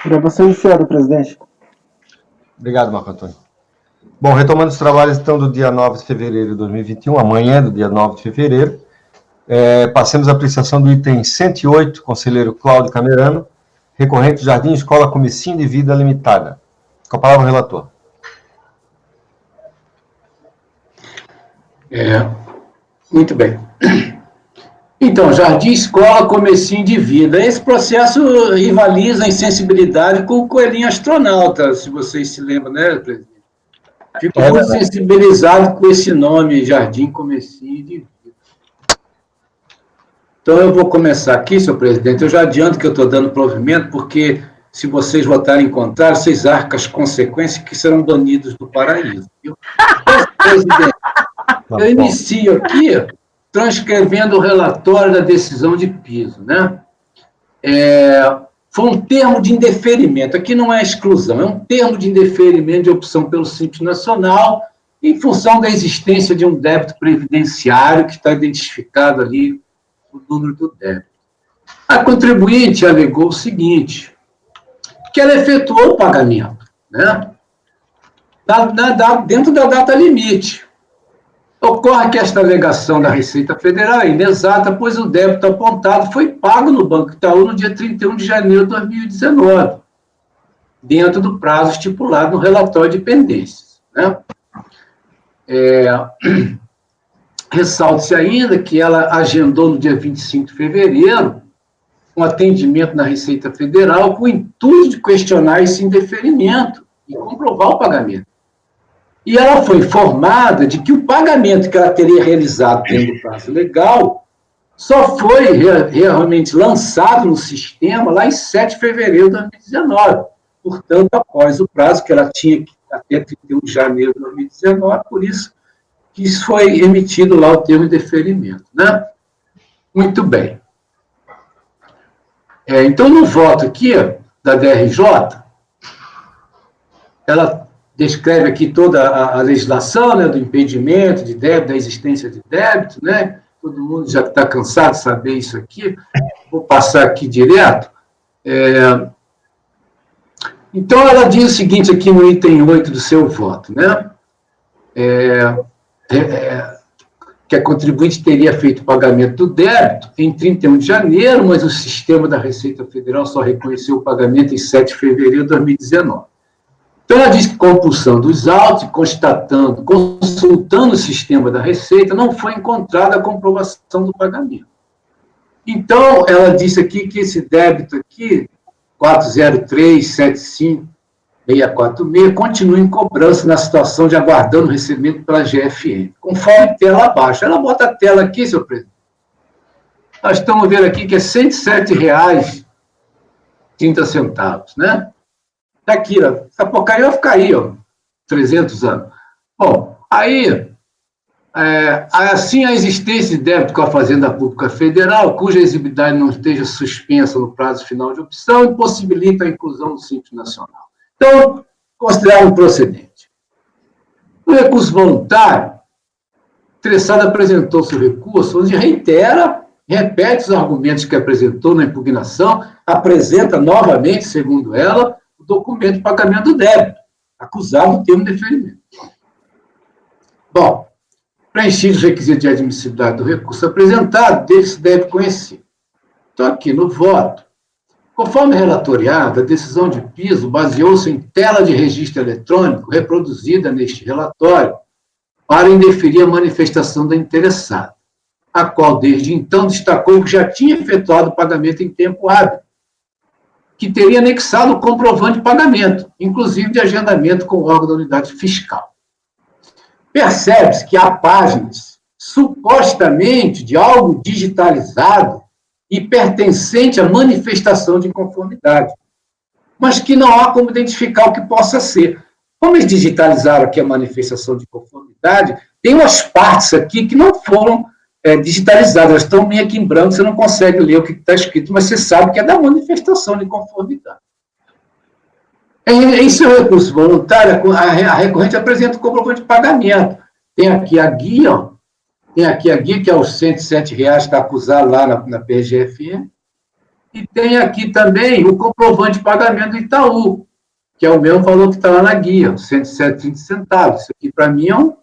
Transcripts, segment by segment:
Gravação iniciada, presidente. Obrigado, Marco Antônio. Bom, retomando os trabalhos, então, do dia 9 de fevereiro de 2021, amanhã, do dia 9 de fevereiro, passemos a apreciação do item 108, conselheiro Cláudio Camerano, recorrente do Jardim Escola Comecinho de Vida Limitada. Com a palavra, o relator. Muito bem. Então, Jardim Escola Comecinho de Vida. Esse processo rivaliza a insensibilidade com o coelhinho astronauta, se vocês se lembram, né, presidente? Fico muito sensibilizado com esse nome, Jardim Comecinho de Vida. Então, eu vou começar aqui, senhor presidente. Eu já adianto que eu estou dando provimento, porque se vocês votarem contrário, vocês arcam as consequências que serão banidos do paraíso. Então, presidente, eu inicio aqui transcrevendo o relatório da decisão de piso, né? Foi um termo de indeferimento, aqui não é exclusão, é um termo de indeferimento de opção pelo Simples Nacional, em função da existência de um débito previdenciário que está identificado ali no número do débito. A contribuinte alegou o seguinte, que ela efetuou o pagamento, né? Dentro da data limite. Ocorre que esta alegação da Receita Federal é inexata, pois o débito apontado foi pago no Banco Itaú no dia 31 de janeiro de 2019, dentro do prazo estipulado no relatório de pendências, né? Ressalte-se ainda que ela agendou no dia 25 de fevereiro um atendimento na Receita Federal com o intuito de questionar esse indeferimento e comprovar o pagamento. E ela foi informada de que o pagamento que ela teria realizado dentro do prazo legal só foi realmente lançado no sistema lá em 7 de fevereiro de 2019. Portanto, após o prazo que ela tinha até 31 de janeiro de 2019, por isso que isso foi emitido lá o termo de deferimento, né? Muito bem. Então, no voto aqui da DRJ, ela descreve aqui toda a legislação, né, do impedimento de débito, da existência de débito, né? Todo mundo já está cansado de saber isso aqui. Vou passar aqui direto. Então, ela diz o seguinte aqui no item 8 do seu voto, né? Que a contribuinte teria feito o pagamento do débito em 31 de janeiro, mas o sistema da Receita Federal só reconheceu o pagamento em 7 de fevereiro de 2019. Então, ela diz que compulsão dos autos, consultando o sistema da Receita, não foi encontrada a comprovação do pagamento. Então, ela disse aqui que esse débito aqui, 403.75.646, continua em cobrança na situação de aguardando o recebimento pela GFM, conforme tela abaixo. Ela bota a tela aqui, senhor presidente. Nós estamos vendo aqui que é R$ 107,30, né? Daqui, ó, essa porcaria vai ficar aí, ó, 300 anos. Bom, aí, assim a existência de débito com a Fazenda Pública Federal, cuja exigibilidade não esteja suspensa no prazo final de opção, impossibilita a inclusão do Simples Nacional. Então, considerado procedente. No recurso voluntário, o interessado apresentou seu recurso, onde repete os argumentos que apresentou na impugnação, apresenta novamente, segundo ela, documento de pagamento do débito, acusado do termo de deferimento. Bom, preenchidos os requisitos de admissibilidade do recurso apresentado, dele se deve conhecer. Então, aqui no voto, conforme relatoriado, a decisão de piso baseou-se em tela de registro eletrônico reproduzida neste relatório para indeferir a manifestação da interessada, a qual, desde então, destacou que já tinha efetuado o pagamento em tempo hábil, que teria anexado o comprovante de pagamento, inclusive de agendamento com o órgão da unidade fiscal. Percebe-se que há páginas, supostamente, de algo digitalizado e pertencente à manifestação de inconformidade, mas que não há como identificar o que possa ser. Como eles digitalizaram aqui a manifestação de inconformidade, tem umas partes aqui que não foram digitalizadas, elas estão meio aqui em branco, você não consegue ler o que está escrito, mas você sabe que é da manifestação de conformidade. Em seu recurso voluntário, a recorrente apresenta o comprovante de pagamento. Tem aqui a guia, ó, que é os R$ 107 que está acusado lá na PGFM, E tem aqui também o comprovante de pagamento do Itaú, que é o mesmo valor que está lá na guia, R$ 107,30 centavos. Isso aqui, para mim, é um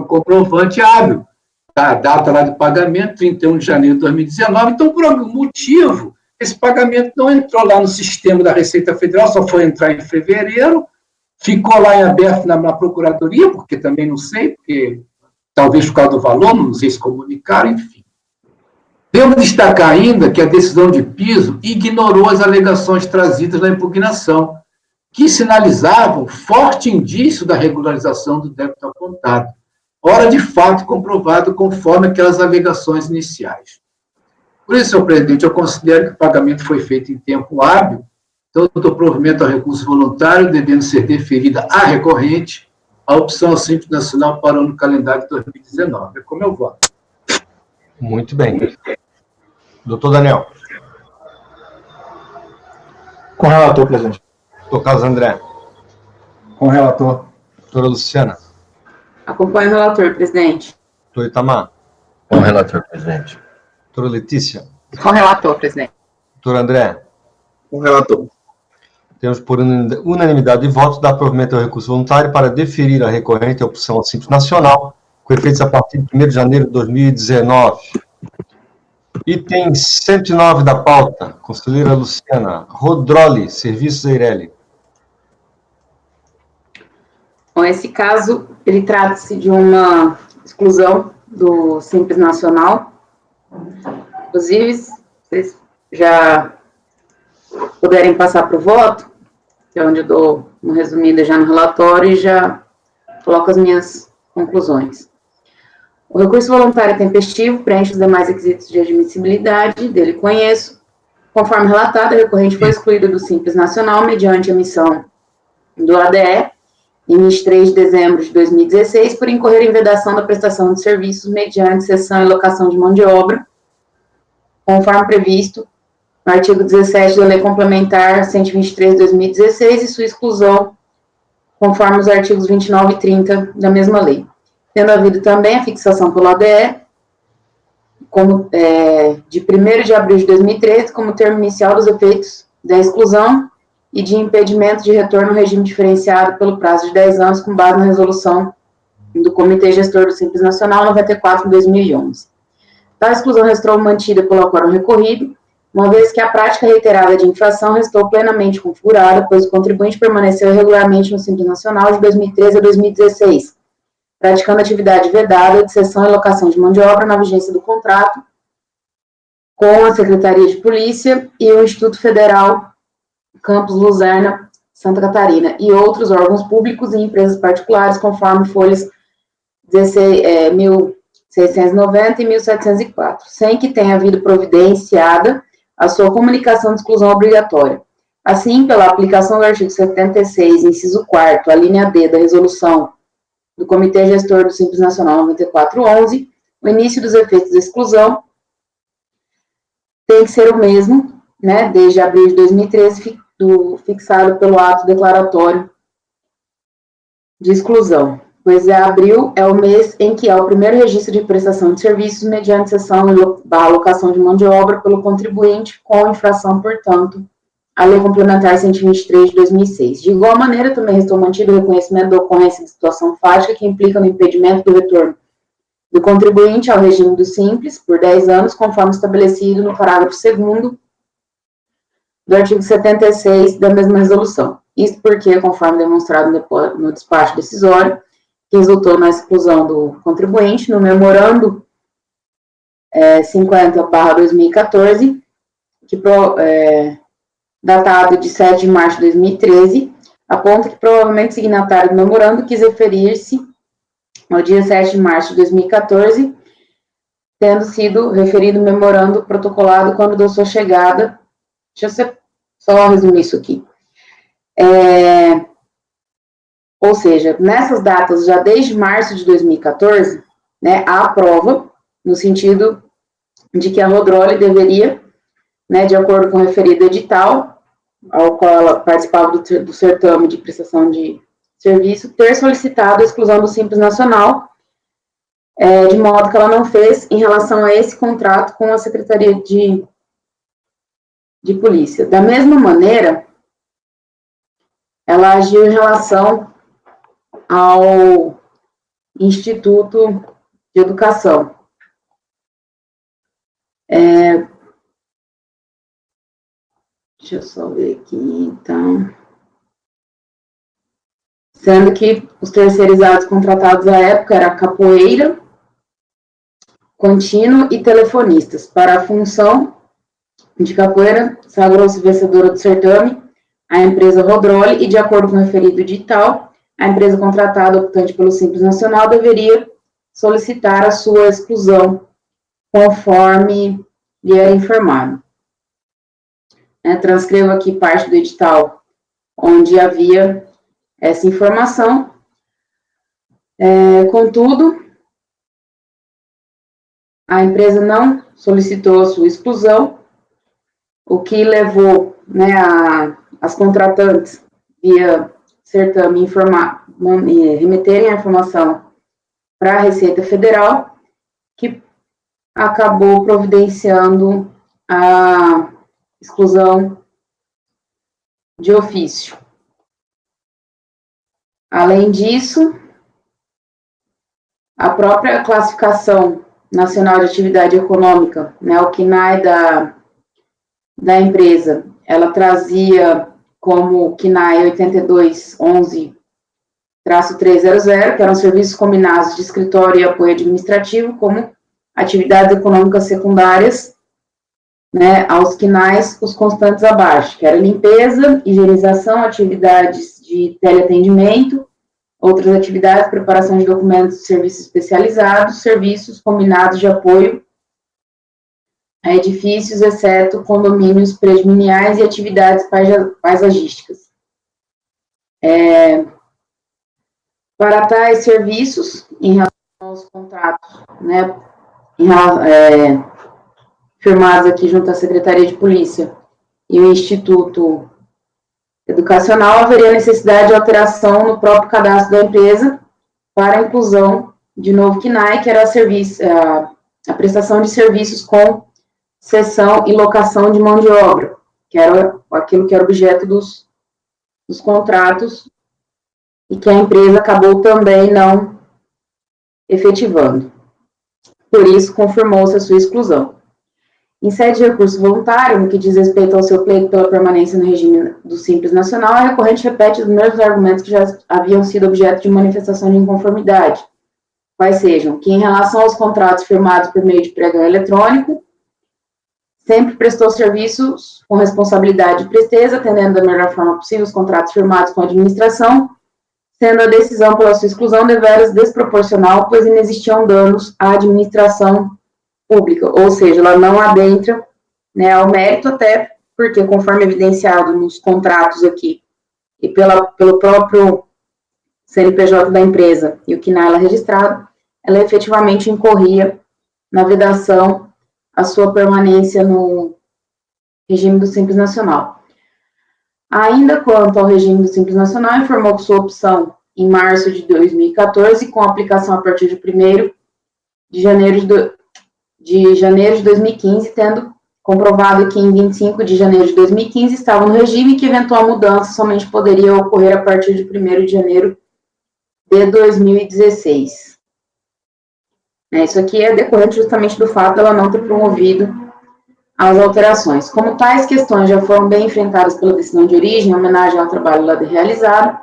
comprovante hábil. Tá? A data lá de pagamento, 31 de janeiro de 2019. Então, por algum motivo, esse pagamento não entrou lá no sistema da Receita Federal, só foi entrar em fevereiro, ficou lá em aberto na Procuradoria, porque também não sei, porque talvez por causa do valor, não sei se comunicaram, enfim. Devo destacar ainda que a decisão de piso ignorou as alegações trazidas na impugnação, que sinalizavam forte indício da regularização do débito apontado, ora de fato comprovado conforme aquelas alegações iniciais. Por isso, senhor presidente, eu considero que o pagamento foi feito em tempo hábil, todo o provimento ao recurso voluntário devendo ser deferida à recorrente a opção Simples Nacional para o ano calendário de 2019. É como eu voto. Muito bem. Doutor Daniel. Com o relator, presidente. Doutor Carlos André. Com o relator. Doutora Luciana. Acompanho o relator, presidente. Doutor Itamar. Com o relator, presidente. Doutora Letícia. Com o relator, presidente. Doutor André. Com o relator. Temos por unanimidade de votos dar provimento ao recurso voluntário para deferir a recorrente à opção Simples Nacional, com efeitos a partir de 1º de janeiro de 2019. Item 109 da pauta, conselheira Luciana. Rodroli, Serviços Eireli. Bom, esse caso, ele trata-se de uma exclusão do Simples Nacional. Inclusive, vocês já puderem passar para o voto, que é onde eu dou uma resumida já no relatório e já coloco as minhas conclusões. O recurso voluntário tempestivo preenche os demais requisitos de admissibilidade, dele conheço. Conforme relatado, a recorrente foi excluída do Simples Nacional mediante a emissão do ADE, em 23 de dezembro de 2016, por incorrer em vedação da prestação de serviços mediante cessão e locação de mão de obra, conforme previsto no artigo 17 da Lei Complementar 123 de 2016 e sua exclusão, conforme os artigos 29 e 30 da mesma lei. Tendo havido também a fixação pelo ADE, como, de 1º de abril de 2013, como termo inicial dos efeitos da exclusão e de impedimento de retorno ao regime diferenciado pelo prazo de 10 anos, com base na resolução do Comitê Gestor do Simples Nacional 94 de 2011. Tal exclusão restou mantida pelo acórdão recorrido, uma vez que a prática reiterada de infração restou plenamente configurada, pois o contribuinte permaneceu irregularmente no Simples Nacional de 2013 a 2016, praticando atividade vedada de cessão e locação de mão de obra na vigência do contrato com a Secretaria de Polícia e o Instituto Federal Campus Luzerna, Santa Catarina, e outros órgãos públicos e empresas particulares, conforme folhas 16.690 e 1.704, sem que tenha havido providenciada a sua comunicação de exclusão obrigatória. Assim, pela aplicação do artigo 76, inciso 4º, a linha D da resolução do Comitê Gestor do Simples Nacional 9411, o início dos efeitos da exclusão tem que ser o mesmo, né, desde abril de 2013, fixado pelo ato declaratório de exclusão, pois abril é o mês em que há o primeiro registro de prestação de serviços mediante cessão e alocação de mão de obra pelo contribuinte com infração, portanto, a Lei Complementar 123 de 2006. De igual maneira, também restou mantido o reconhecimento da ocorrência de situação fática que implica no impedimento do retorno do contribuinte ao regime do Simples por 10 anos, conforme estabelecido no parágrafo 2º do artigo 76 da mesma resolução. Isso porque, conforme demonstrado no despacho decisório, que resultou na exclusão do contribuinte, no memorando 50/2014, datado de 7 de março de 2013, aponta que provavelmente o signatário do memorando quis referir-se ao dia 7 de março de 2014, tendo sido referido o memorando protocolado quando da sua chegada. Deixa eu só resumir isso aqui. Ou seja, nessas datas, já desde março de 2014, né, há prova, no sentido de que a Rodroli deveria, né, de acordo com o referido edital, ao qual ela participava do certame de prestação de serviço, ter solicitado a exclusão do Simples Nacional, de modo que ela não fez em relação a esse contrato com a Secretaria de de Polícia. Da mesma maneira, ela agiu em relação ao Instituto de Educação. Deixa eu só ver aqui, então. Sendo que os terceirizados contratados à época eram capoeira, contínuo e telefonistas. Para a função de capoeira, sagrou-se vencedora do certame a empresa Rodroli e, de acordo com o referido edital, a empresa contratada optante pelo Simples Nacional deveria solicitar a sua exclusão, conforme lhe era informado. Transcrevo aqui parte do edital onde havia essa informação. Contudo, a empresa não solicitou a sua exclusão, o que levou, né, as contratantes via certame remeterem a informação para a Receita Federal, que acabou providenciando a exclusão de ofício. Além disso, a própria classificação nacional de atividade econômica, né, o CNAE da empresa, ela trazia como CNAE 8211-300, que eram serviços combinados de escritório e apoio administrativo, como atividades econômicas secundárias, né, aos CNAEs, os constantes abaixo, que era limpeza, higienização, atividades de teleatendimento, outras atividades, preparação de documentos de serviços especializados, serviços combinados de apoio a edifícios, exceto condomínios predominiais e atividades paisagísticas. Para tais serviços, em relação aos contratos, né, firmados aqui junto à Secretaria de Polícia e o Instituto Educacional, haveria necessidade de alteração no próprio cadastro da empresa para a inclusão de novo CNAE, que era a prestação de serviços com cessão e locação de mão de obra, que era aquilo que era objeto dos contratos e que a empresa acabou também não efetivando. Por isso, confirmou-se a sua exclusão. Em sede de recurso voluntário, no que diz respeito ao seu pleito pela permanência no regime do Simples Nacional, a recorrente repete os mesmos argumentos que já haviam sido objeto de manifestação de inconformidade, quais sejam que, em relação aos contratos firmados por meio de pregão eletrônico, sempre prestou serviços com responsabilidade e presteza, atendendo da melhor forma possível os contratos firmados com a administração, sendo a decisão pela sua exclusão deveras desproporcional, pois inexistiam danos à administração pública, ou seja, ela não adentra, né, ao mérito, até porque, conforme evidenciado nos contratos aqui, e pelo próprio CNPJ da empresa e o CNAE registrado, ela efetivamente incorria na vedação à sua permanência no regime do Simples Nacional. Ainda quanto ao regime do Simples Nacional, informou que sua opção em março de 2014, com aplicação a partir de 1º de janeiro de 2015, tendo comprovado que em 25 de janeiro de 2015 estava no regime e que eventual mudança somente poderia ocorrer a partir de 1º de janeiro de 2016. Isso aqui é decorrente justamente do fato dela não ter promovido as alterações. Como tais questões já foram bem enfrentadas pela decisão de origem, em homenagem ao trabalho lá realizado,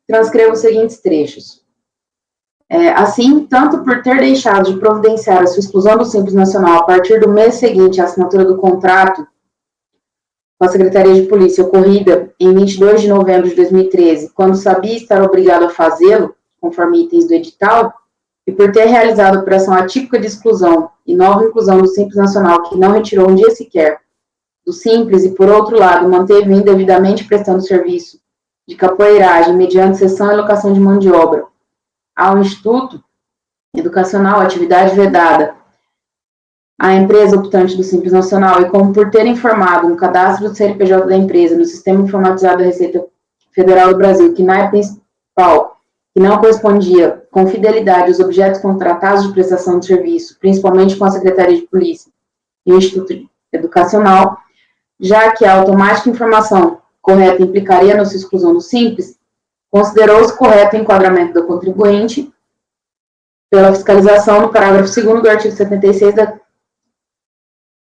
transcrevo os seguintes trechos. Assim, tanto por ter deixado de providenciar a sua exclusão do Simples Nacional a partir do mês seguinte à assinatura do contrato com a Secretaria de Polícia, ocorrida em 22 de novembro de 2013, quando sabia estar obrigado a fazê-lo, conforme itens do edital, e por ter realizado a operação atípica de exclusão e nova inclusão do Simples Nacional, que não retirou um dia sequer do Simples, e por outro lado, manteve indevidamente prestando serviço de capoeiragem mediante cessão e locação de mão de obra ao Instituto Educacional, atividade vedada à empresa optante do Simples Nacional, e como por ter informado no cadastro do CNPJ da empresa, no Sistema Informatizado da Receita Federal do Brasil, que na principal, que não correspondia com fidelidade aos objetos contratados de prestação de serviço, principalmente com a Secretaria de Polícia e o Instituto Educacional, já que a automática informação correta implicaria na sua exclusão do Simples, considerou-se correto o enquadramento do contribuinte pela fiscalização no parágrafo 2º do artigo 76 da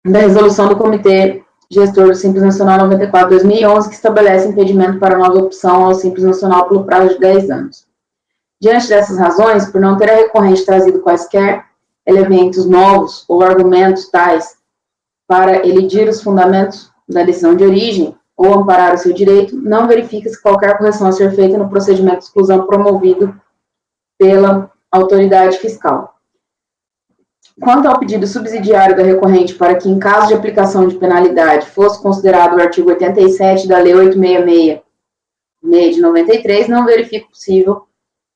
Resolução do Comitê Gestor do Simples Nacional 94/2011, que estabelece impedimento para nova opção ao Simples Nacional pelo prazo de 10 anos. Diante dessas razões, por não ter a recorrente trazido quaisquer elementos novos ou argumentos tais para elidir os fundamentos da decisão de origem ou amparar o seu direito, não verifica-se qualquer correção a ser feita no procedimento de exclusão promovido pela autoridade fiscal. Quanto ao pedido subsidiário da recorrente para que, em caso de aplicação de penalidade, fosse considerado o artigo 87 da Lei 866 de 93, não verifico possível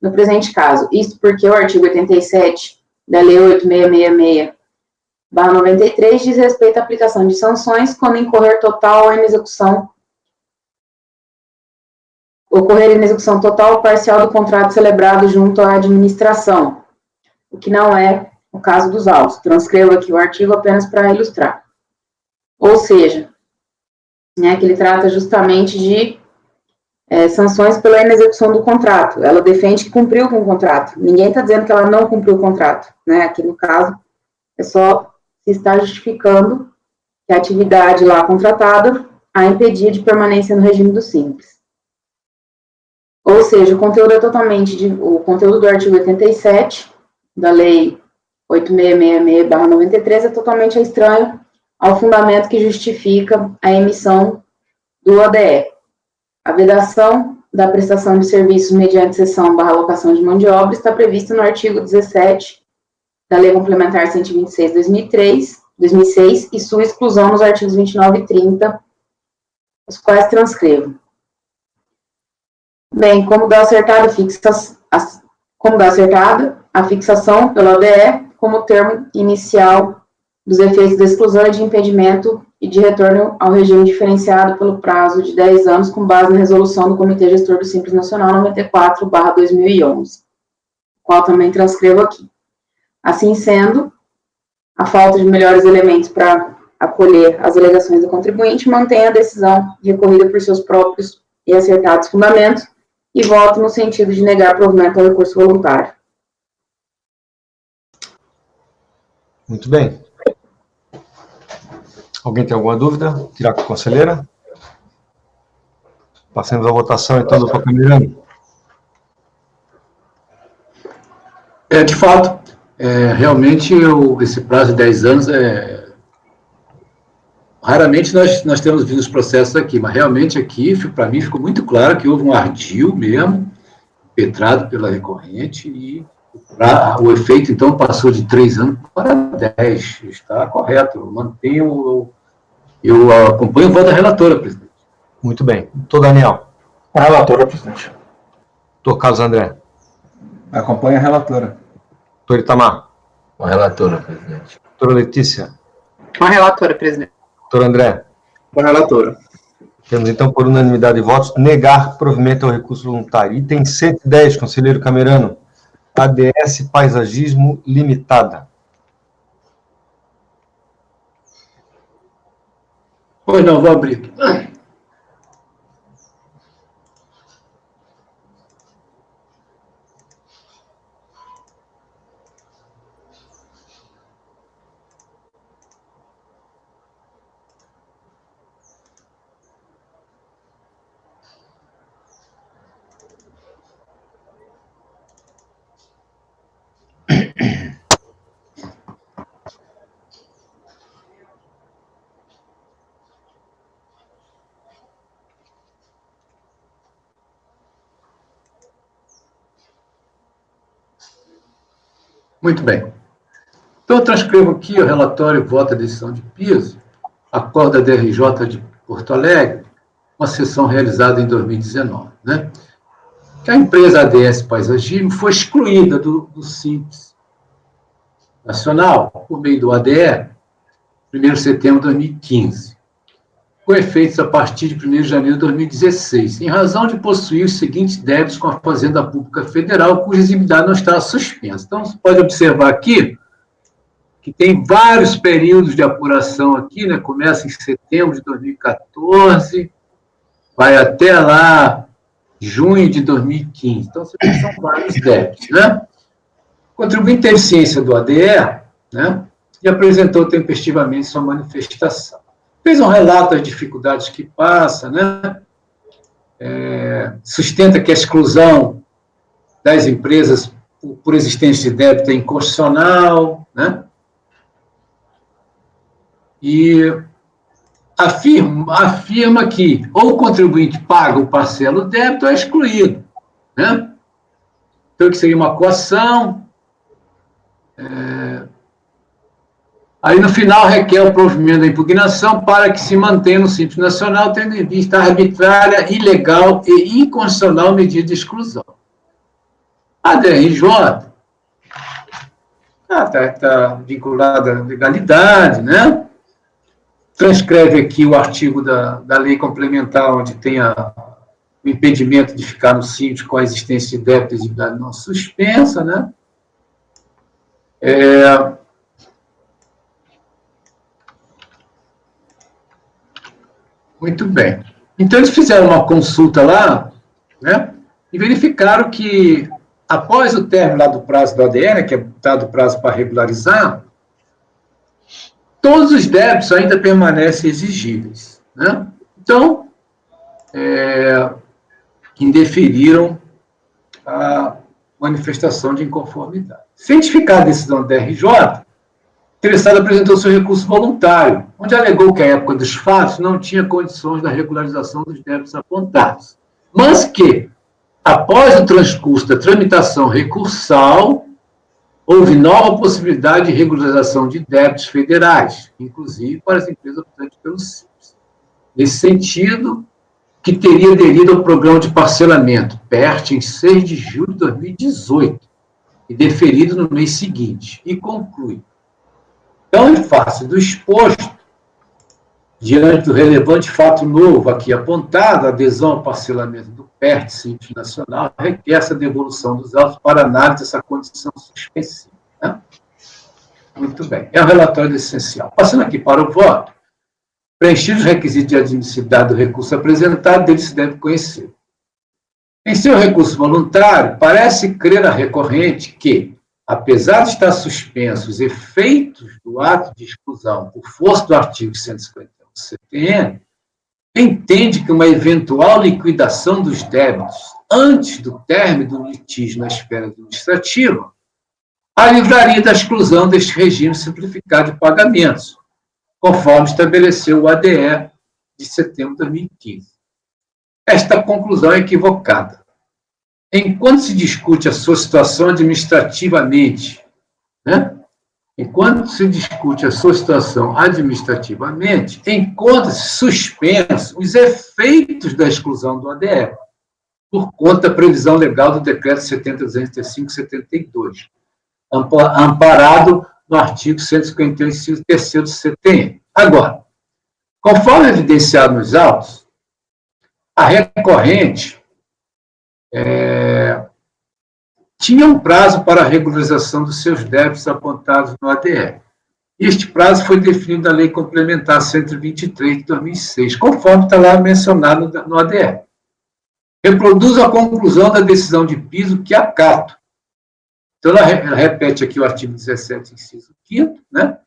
no presente caso. Isto porque o artigo 87 da Lei 8666/93 diz respeito à aplicação de sanções quando ocorrer inexecução total ou parcial do contrato celebrado junto à administração, o que não é o caso dos autos. Transcrevo aqui o artigo apenas para ilustrar. Ou seja, né, que ele trata justamente de sanções pela inexecução do contrato. Ela defende que cumpriu com o contrato. Ninguém está dizendo que ela não cumpriu o contrato. Né? Aqui, no caso, é só se está justificando que a atividade lá contratada a impedia de permanência no regime do Simples. Ou seja, o conteúdo do artigo 87 da Lei 8666/93 é totalmente estranho ao fundamento que justifica a emissão do ODE. A vedação da prestação de serviços mediante cessão/alocação de mão de obra está prevista no artigo 17 da Lei Complementar 126/2006 e sua exclusão nos artigos 29 e 30, os quais transcrevo. Bem, como dá acertada a fixação pela ODE como termo inicial dos efeitos da exclusão e de impedimento e de retorno ao regime diferenciado pelo prazo de 10 anos com base na resolução do Comitê Gestor do Simples Nacional 94/2011, qual também transcrevo aqui. Assim sendo, a falta de melhores elementos para acolher as alegações do contribuinte mantém a decisão recorrida por seus próprios e acertados fundamentos e voto no sentido de negar provimento ao recurso voluntário. Muito bem. Alguém tem alguma dúvida? Tirar com a conselheira? Passamos a votação, então, doutor Camirano. De fato, realmente esse prazo de 10 anos raramente nós temos visto os processos aqui, mas realmente aqui, para mim, ficou muito claro que houve um ardil mesmo, perpetrado pela recorrente, e o efeito, então, passou de 3 anos para 10. Está correto. Eu acompanho o voto da relatora, presidente. Muito bem. Doutor Daniel. Com a relatora, presidente. Doutor Carlos André. Acompanha a relatora. Doutor Itamar. Com a relatora, presidente. Doutora Letícia. Com a relatora, presidente. Doutor André. Com a relatora. Temos, então, por unanimidade de votos, negar provimento ao recurso voluntário. Item 110, conselheiro Camerano. ADS Paisagismo Limitada. Pois não, vou abrir aqui. Muito bem. Então, eu transcrevo aqui o relatório voto a decisão de piso, acordo da DRJ de Porto Alegre, uma sessão realizada em 2019, né? Que a empresa ADS Paisagismo foi excluída do Simples Nacional, por meio do ADE, 1º de setembro de 2015, com efeitos a partir de 1º de janeiro de 2016, em razão de possuir os seguintes débitos com a Fazenda Pública Federal, cuja exigibilidade não está suspensa. Então, você pode observar aqui que tem vários períodos de apuração aqui, né? Começa em setembro setembro de 2014, vai até lá junho de 2015. Então, você vê, são vários débitos, né? O contribuinte teve ciência do ADE, né? E apresentou tempestivamente sua manifestação. Fez um relato das dificuldades que passa, né? Sustenta que a exclusão das empresas por existência de débito é inconstitucional, né? E afirma que ou o contribuinte paga ou parcela o débito ou é excluído, né? Então, que seria uma coação. Aí, no final, requer o provimento da impugnação para que se mantenha no Simples Nacional, tendo em vista a arbitrária, ilegal e inconstitucional medida de exclusão. A DRJ está vinculada à legalidade, né? Transcreve aqui o artigo da lei complementar, onde tem o impedimento de ficar no sítio com a existência de débito e exigibilidade não suspensa, né? Muito bem. Então, eles fizeram uma consulta lá, né? E verificaram que, após o término lá do prazo do ADN, que é dado o prazo para regularizar, todos os débitos ainda permanecem exigíveis, né? Então, indeferiram a manifestação de inconformidade. Cientificada a decisão da RJ, o interessado apresentou seu recurso voluntário, onde alegou que, à época dos fatos, não tinha condições da regularização dos débitos apontados, mas que, após o transcurso da tramitação recursal, houve nova possibilidade de regularização de débitos federais, inclusive para as empresas optantes pelo Simples. Nesse sentido, que teria aderido ao programa de parcelamento, PERT, em 6 de julho de 2018, e deferido no mês seguinte, e conclui: então, em face do exposto, diante do relevante fato novo aqui apontado, a adesão ao parcelamento do PERT Simples Nacional requer essa devolução dos autos para análise dessa condição suspensiva, né? Muito bem. É um relatório essencial. Passando aqui para o voto, preenchidos os requisitos de admissibilidade do recurso apresentado, dele se deve conhecer. Em seu recurso voluntário, parece crer a recorrente que, apesar de estar suspensos os efeitos do ato de exclusão por força do artigo 151 do CTN, entende que uma eventual liquidação dos débitos antes do término do litígio na esfera administrativa a livraria da exclusão deste regime simplificado de pagamentos, conforme estabeleceu o ADE de setembro de 2015. Esta conclusão é equivocada. Enquanto se discute a sua situação administrativamente, né? Enquanto se discute a sua situação administrativamente, encontra-se suspenso os efeitos da exclusão do ADE, por conta da previsão legal do Decreto 70.235/72, amparado no artigo 151, inciso 3º do CTN. Agora, conforme evidenciado nos autos, a recorrente tinha um prazo para a regularização dos seus débitos apontados no ADE. Este prazo foi definido na Lei Complementar 123 de 2006, conforme está lá mencionado no ADE. Reproduz a conclusão da decisão de piso que acato. Então, ela repete aqui o artigo 17, inciso 5º, né?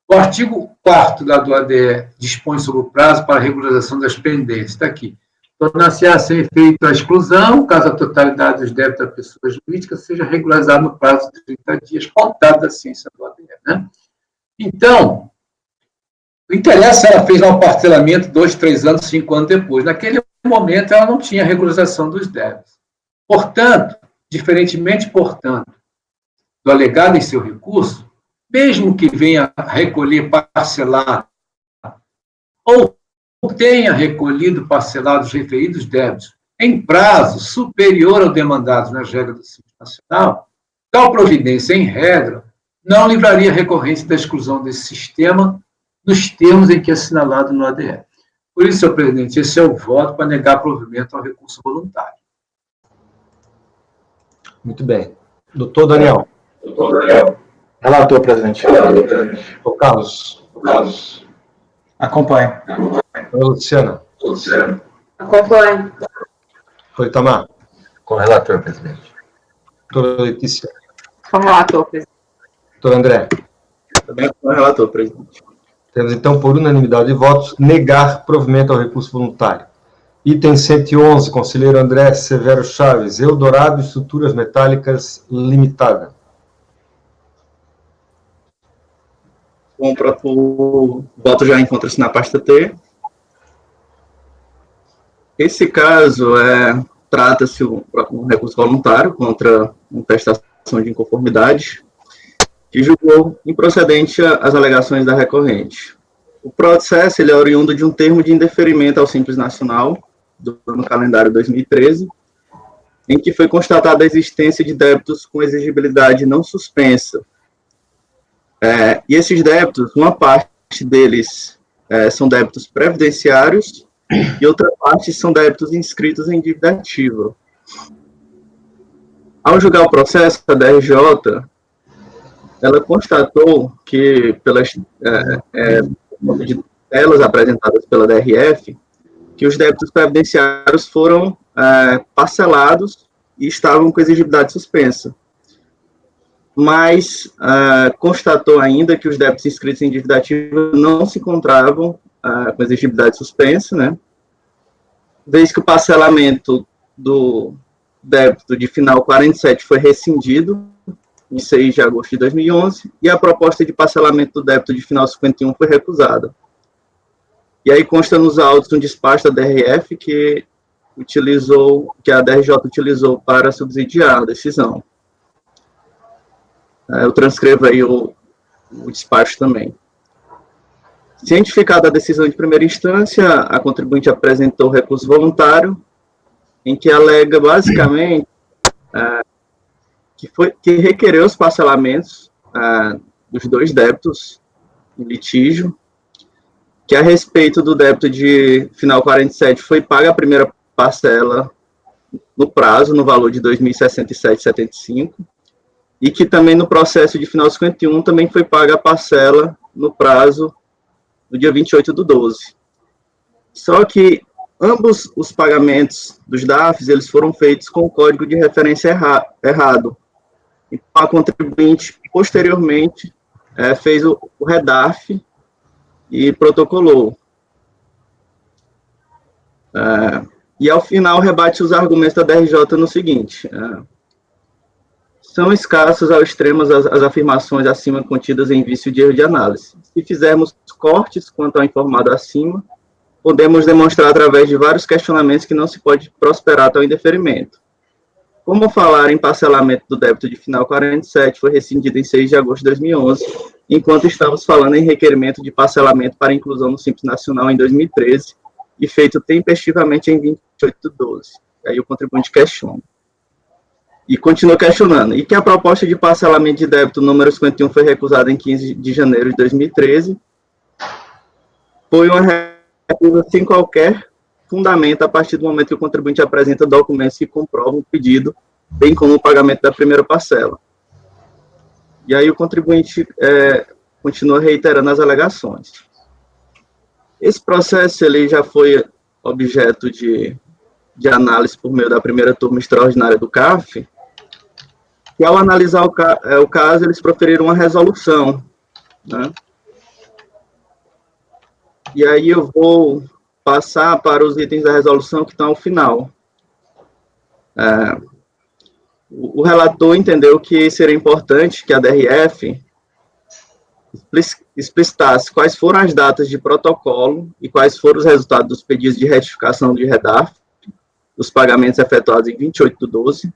O artigo 4º do ADE dispõe sobre o prazo para a regularização das pendências. Está aqui. Tornar-se-á sem efeito a exclusão, caso a totalidade dos débitos da pessoa jurídica seja regularizada no prazo de 30 dias, contado da ciência do ADE, né? Então, o interesse, ela fez lá um parcelamento 2, 3 anos, 5 anos depois. Naquele momento, ela não tinha regularização dos débitos. Portanto, diferentemente, do alegado em seu recurso, mesmo que venha recolher parcelado ou tenha recolhido parcelados referidos débitos em prazo superior ao demandado nas regras do Simples Nacional, tal providência, em regra, não livraria a recorrência da exclusão desse sistema nos termos em que é assinalado no ADE. Por isso, senhor presidente, esse é o voto para negar provimento ao recurso voluntário. Muito bem. Doutor Daniel. Relator, presidente. Doutor Carlos. Acompanho. Luciana. Acompanho. Doutor Itamar. Com o relator, presidente. Doutora Letícia. Com o relator, presidente. Doutor André. Também com o relator, presidente. Temos, então, por unanimidade de votos, negar provimento ao recurso voluntário. Item 111, conselheiro André Severo Chaves, Eldorado Estruturas Metálicas Limitada. Bom, o voto já encontra-se na pasta T. Esse caso trata-se de um recurso voluntário contra uma prestação de inconformidade que julgou improcedente as alegações da recorrente. O processo ele é oriundo de um termo de indeferimento ao Simples Nacional do ano calendário 2013, em que foi constatada a existência de débitos com exigibilidade não suspensa. E esses débitos, uma parte deles são débitos previdenciários e outra parte são débitos inscritos em dívida ativa. Ao julgar o processo, a DRJ, ela constatou que, pelas telas apresentadas pela DRF, que os débitos previdenciários foram parcelados e estavam com exigibilidade suspensa. Mas constatou ainda que os débitos inscritos em dívida ativa não se encontravam com exigibilidade suspensa, né? Desde que o parcelamento do débito de final 47 foi rescindido, em 6 de agosto de 2011, e a proposta de parcelamento do débito de final 51 foi recusada. E aí consta nos autos um despacho da DRF que a DRJ utilizou para subsidiar a decisão. Eu transcrevo aí o despacho também. Cientificada a decisão de primeira instância, a contribuinte apresentou recurso voluntário, em que alega basicamente que requereu os parcelamentos dos dois débitos em litígio, que a respeito do débito de final 47 foi paga a primeira parcela no prazo, no valor de R$ 2.067,75, e que também no processo de final 51 também foi paga a parcela no prazo do dia 28/12. Só que ambos os pagamentos dos DAFs, eles foram feitos com o código de referência errado. Então, a contribuinte, posteriormente, fez o REDAF e protocolou. E, ao final, rebate os argumentos da DRJ no seguinte: são escassas ao extremo as afirmações acima contidas em vício de erro de análise. Se fizermos cortes quanto ao informado acima, podemos demonstrar através de vários questionamentos que não se pode prosperar tal indeferimento. Como falar em parcelamento do débito de final 47 foi rescindido em 6 de agosto de 2011, enquanto estamos falando em requerimento de parcelamento para inclusão no Simples Nacional em 2013 e feito tempestivamente em 28/12. Aí o contribuinte questiona. E continua questionando. E que a proposta de parcelamento de débito número 51 foi recusada em 15 de janeiro de 2013. Foi uma recusa sem qualquer fundamento a partir do momento que o contribuinte apresenta documentos que comprovam o pedido, bem como o pagamento da primeira parcela. E aí o contribuinte continua reiterando as alegações. Esse processo ele já foi objeto de análise por meio da primeira turma extraordinária do CAF, e ao analisar o caso, eles proferiram uma resolução, né? E aí eu vou passar para os itens da resolução que estão ao final. O relator entendeu que seria importante que a DRF explicitasse quais foram as datas de protocolo e quais foram os resultados dos pedidos de retificação de REDAF, dos pagamentos efetuados em 28/12,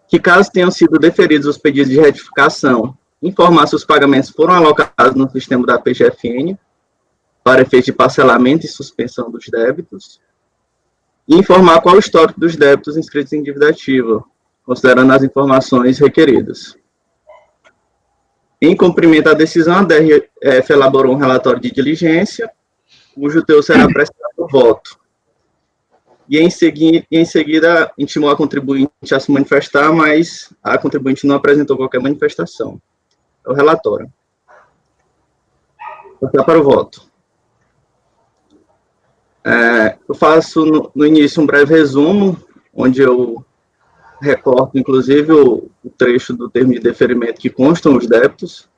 que caso tenham sido deferidos os pedidos de retificação, informar se os pagamentos foram alocados no sistema da PGFN, para efeito de parcelamento e suspensão dos débitos, e informar qual o histórico dos débitos inscritos em dívida ativa, considerando as informações requeridas. Em cumprimento à decisão, a DRF elaborou um relatório de diligência, cujo teor será prestado o voto. E em seguida intimou a contribuinte a se manifestar, mas a contribuinte não apresentou qualquer manifestação. É o relatório. passar para o voto. Eu faço no início um breve resumo, onde eu recorto, inclusive, o trecho do termo de deferimento que constam os débitos.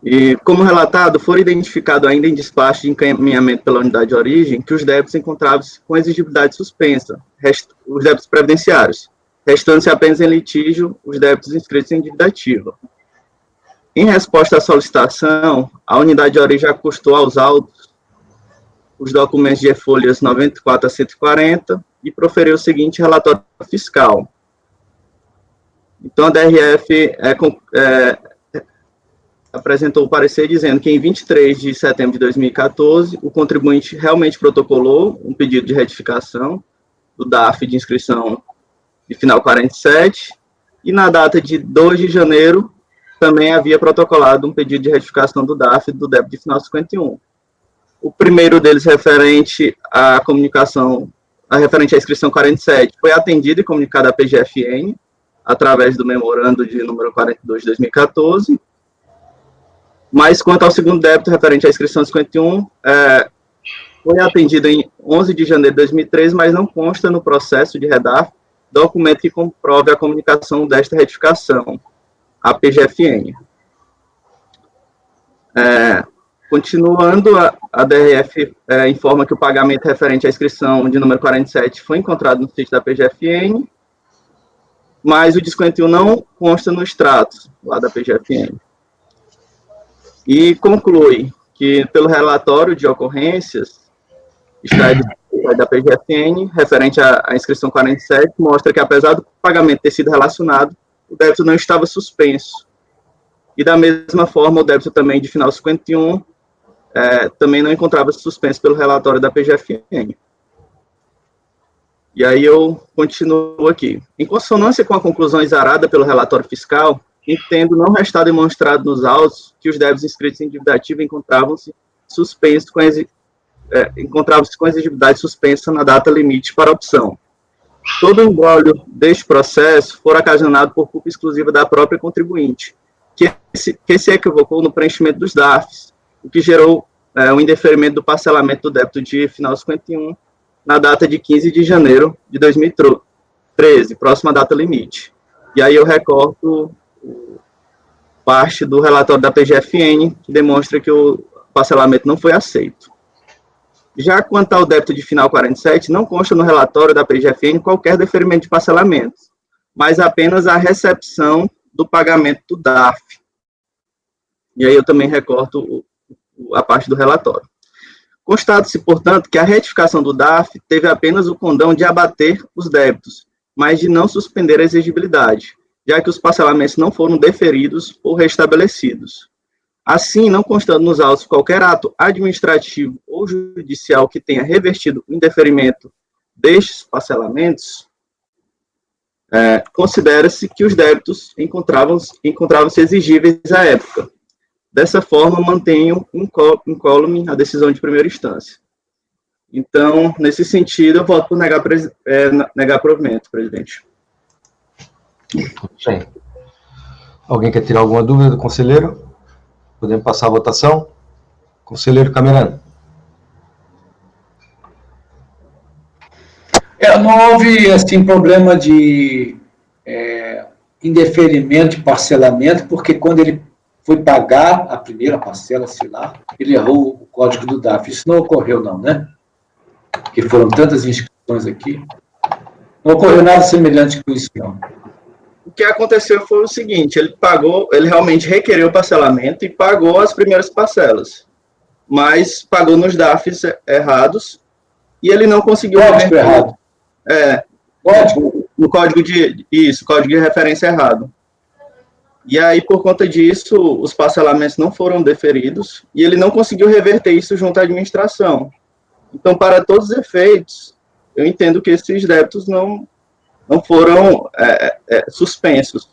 E, como relatado, foram identificados ainda em despacho de encaminhamento pela unidade de origem que os débitos encontravam-se com exigibilidade suspensa, os débitos previdenciários, restando-se apenas em litígio os débitos inscritos em dívida ativa. Em resposta à solicitação, a unidade de origem acostou aos autos os documentos de folhas 94 a 140 e proferiu o seguinte relatório fiscal. Então, a DRF apresentou o parecer dizendo que em 23 de setembro de 2014, o contribuinte realmente protocolou um pedido de retificação do DARF de inscrição de final 47, e na data de 2 de janeiro, também havia protocolado um pedido de retificação do DARF do débito de final 51. O primeiro deles, referente à comunicação, referente à inscrição 47, foi atendido e comunicado à PGFN, através do memorando de número 42 de 2014, mas quanto ao segundo débito, referente à inscrição 51, foi atendido em 11 de janeiro de 2013, mas não consta no processo de REDARF documento que comprove a comunicação desta retificação, a PGFN. Continuando, a DRF informa que o pagamento referente à inscrição de número 47 foi encontrado no sítio da PGFN, mas o de 51 não consta no extrato lá da PGFN. E conclui que, pelo relatório de ocorrências, extraído da PGFN, referente à inscrição 47, mostra que, apesar do pagamento ter sido relacionado, o débito não estava suspenso. E, da mesma forma, o débito também de final 51 também não encontrava-se suspenso pelo relatório da PGFN. E aí eu continuo aqui. Em consonância com a conclusão exarada pelo relatório fiscal, entendo não restar demonstrado nos autos que os débitos inscritos em dívida ativa encontravam-se suspensos encontravam-se com exigibilidade suspensa na data limite para opção. Todo o embrólio deste processo for ocasionado por culpa exclusiva da própria contribuinte, que se equivocou no preenchimento dos DARFs, o que gerou o indeferimento do parcelamento do débito de final 51 na data de 15 de janeiro de 2013, próxima data limite. E aí eu recorto parte do relatório da PGFN, que demonstra que o parcelamento não foi aceito. Já quanto ao débito de final 47, não consta no relatório da PGFN qualquer deferimento de parcelamento, mas apenas a recepção do pagamento do DARF. E aí eu também recorto a parte do relatório. Constata-se, portanto, que a retificação do DARF teve apenas o condão de abater os débitos, mas de não suspender a exigibilidade, já que os parcelamentos não foram deferidos ou restabelecidos. Assim, não constando nos autos qualquer ato administrativo ou judicial que tenha revertido o indeferimento destes parcelamentos, considera-se que os débitos encontravam-se exigíveis à época. Dessa forma, mantenho incólume a decisão de primeira instância. Então, nesse sentido, eu voto por negar provimento, presidente. Sim. Alguém quer tirar alguma dúvida do conselheiro? Podemos passar a votação? Conselheiro Camerano. Não houve, assim, problema de indeferimento de parcelamento, porque quando ele foi pagar a primeira parcela, sei lá, ele errou o código do DARF. Isso não ocorreu, não, né? Porque foram tantas inscrições aqui. Não ocorreu nada semelhante com isso, não. O que aconteceu foi o seguinte, ele realmente requereu o parcelamento e pagou as primeiras parcelas, mas pagou nos DARFs errados e ele não conseguiu... Código errado. Código? No código código de referência errado. E aí, por conta disso, os parcelamentos não foram deferidos e ele não conseguiu reverter isso junto à administração. Então, para todos os efeitos, eu entendo que esses débitos não foram suspensos.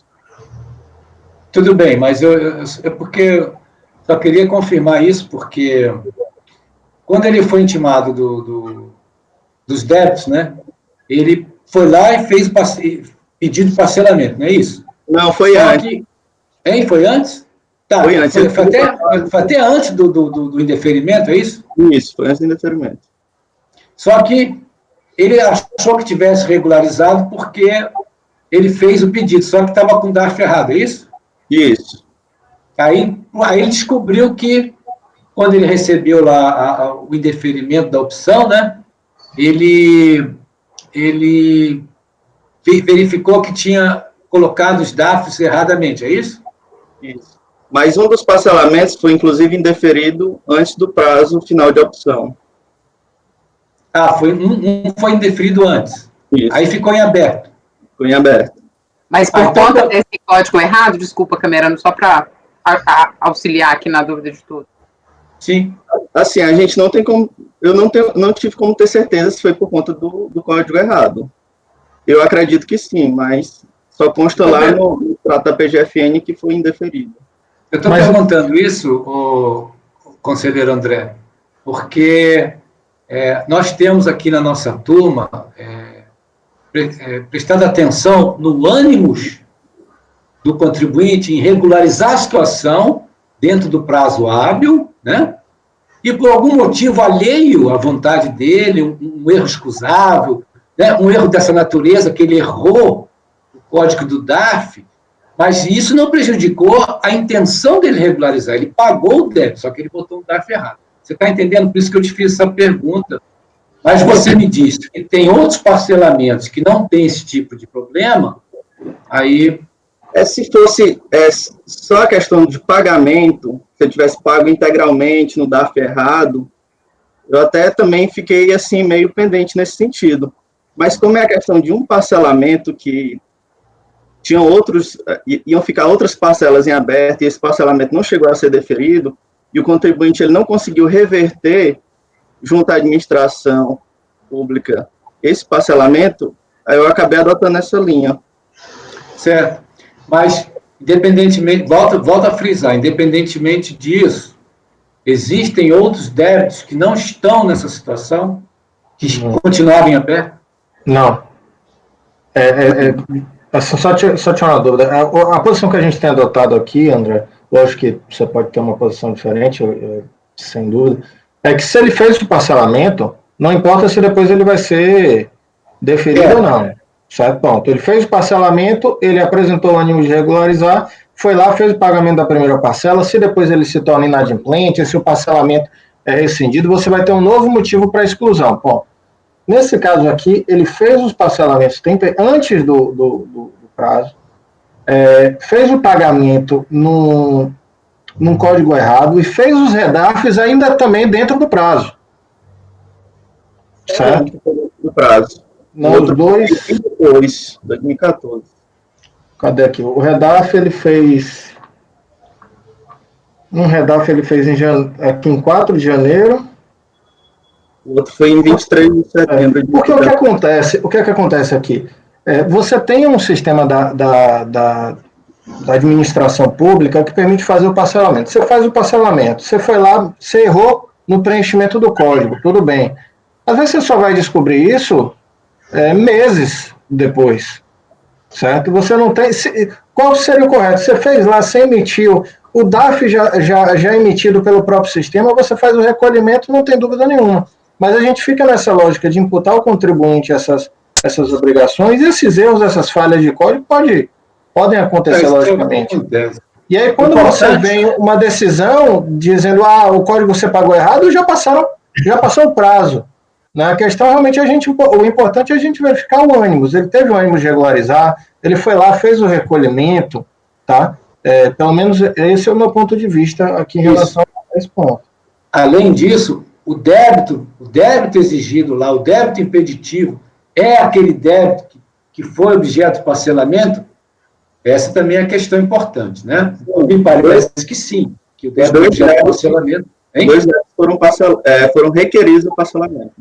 Tudo bem, mas porque só queria confirmar isso, porque quando ele foi intimado dos débitos, né, ele foi lá e fez pedido de parcelamento, não é isso? Não, foi antes. Foi antes? Tá, Foi antes. foi até antes do indeferimento, é isso? Isso, foi antes do indeferimento. Só que ele achou que tivesse regularizado porque ele fez o pedido, só que estava com o DARF errado, é isso? Isso. Aí ele descobriu que, quando ele recebeu lá o indeferimento da opção, né, ele verificou que tinha colocado os DARFs erradamente, é isso? Isso. Mas um dos parcelamentos foi, inclusive, indeferido antes do prazo final de opção. Um foi indeferido antes. Isso. Aí ficou em aberto. Ficou em aberto. Mas por então, conta desse código errado, desculpa, Camerano, só para auxiliar aqui na dúvida de tudo. Sim. Assim, a gente não tem como... Eu não tive como ter certeza se foi por conta do código errado. Eu acredito que sim, mas só consta lá no trato da PGFN que foi indeferido. Eu estou perguntando isso, o conselheiro André, porque nós temos aqui na nossa turma, prestando atenção no ânimos do contribuinte em regularizar a situação dentro do prazo hábil, né? E por algum motivo alheio à vontade dele, um erro excusável, né? Um erro dessa natureza, que ele errou o código do DARF, mas isso não prejudicou a intenção dele regularizar. Ele pagou o débito, só que ele botou o DARF errado. Você está entendendo? Por isso que eu te fiz essa pergunta. Mas você me disse que tem outros parcelamentos que não tem esse tipo de problema, aí... Se fosse só a questão de pagamento, se eu tivesse pago integralmente no DARF errado, eu até também fiquei assim meio pendente nesse sentido. Mas como é a questão de um parcelamento que iam ficar outras parcelas em aberto, e esse parcelamento não chegou a ser deferido, e o contribuinte ele não conseguiu reverter junto à administração pública esse parcelamento, aí eu acabei adotando essa linha. Certo. Mas, independentemente, volta a frisar, independentemente disso, existem outros débitos que não estão nessa situação, que continuaram em aberto? Não. Só tirar uma dúvida. A posição que a gente tem adotado aqui, André, lógico que você pode ter uma posição diferente, sem dúvida, é que se ele fez o parcelamento, não importa se depois ele vai ser deferido ou não. Certo? Ponto. Ele fez o parcelamento, ele apresentou o ânimo de regularizar, foi lá, fez o pagamento da primeira parcela, se depois ele se torna inadimplente, se o parcelamento é rescindido, você vai ter um novo motivo para exclusão. Bom, nesse caso aqui, ele fez os parcelamentos antes do prazo, fez o pagamento num código errado e fez os redarfs ainda também dentro do prazo. Certo? Do prazo. Não, os dois... Depois, 2014. Cadê aqui? O Redarf, ele fez... Um Redarf ele fez aqui em 4 de janeiro. O outro foi em 23 de setembro. Porque o que acontece aqui? Você tem um sistema da administração pública que permite fazer o parcelamento. Você faz o parcelamento, você foi lá, você errou no preenchimento do código, tudo bem. Às vezes você só vai descobrir isso meses depois, certo? Você não tem... Qual seria o correto? Você fez lá, você emitiu, o DARF já emitido pelo próprio sistema, você faz o recolhimento, não tem dúvida nenhuma. Mas a gente fica nessa lógica de imputar ao contribuinte essas obrigações, e esses erros, essas falhas de código podem acontecer logicamente. E aí, quando você vem uma decisão dizendo, o código você pagou errado, já passou o prazo. A questão, realmente, o importante é a gente verificar o ânimos. Ele teve o ânimo de regularizar, ele foi lá, fez o recolhimento, tá? Pelo menos esse é o meu ponto de vista aqui em relação a esse ponto. Além disso, o débito exigido lá, o débito impeditivo, é aquele débito que foi objeto de parcelamento? Essa também é a questão importante, né? Me parece que sim, que o débito objeto de parcelamento... Dois débitos foram requeridos do parcelamento.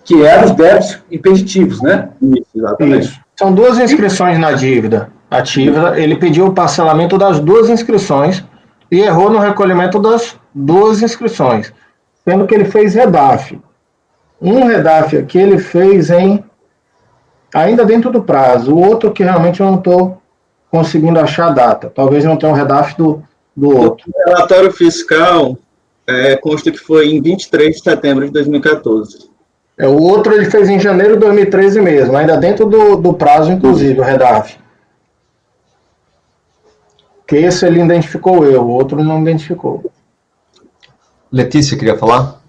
Que eram os débitos impeditivos, né? Isso, exatamente. Isso. São 2 inscrições na dívida ativa, ele pediu o parcelamento das 2 inscrições e errou no recolhimento das 2 inscrições, sendo que ele fez Redarf. Um Redarf aqui ele fez ainda dentro do prazo, o outro que realmente eu não estou conseguindo achar a data, talvez não tenha um Redarf do do outro. O relatório fiscal consta que foi em 23 de setembro de 2014. O outro ele fez em janeiro de 2013 mesmo, ainda dentro do prazo, inclusive, o REDAF. Que esse ele identificou o outro não identificou. Letícia, queria falar?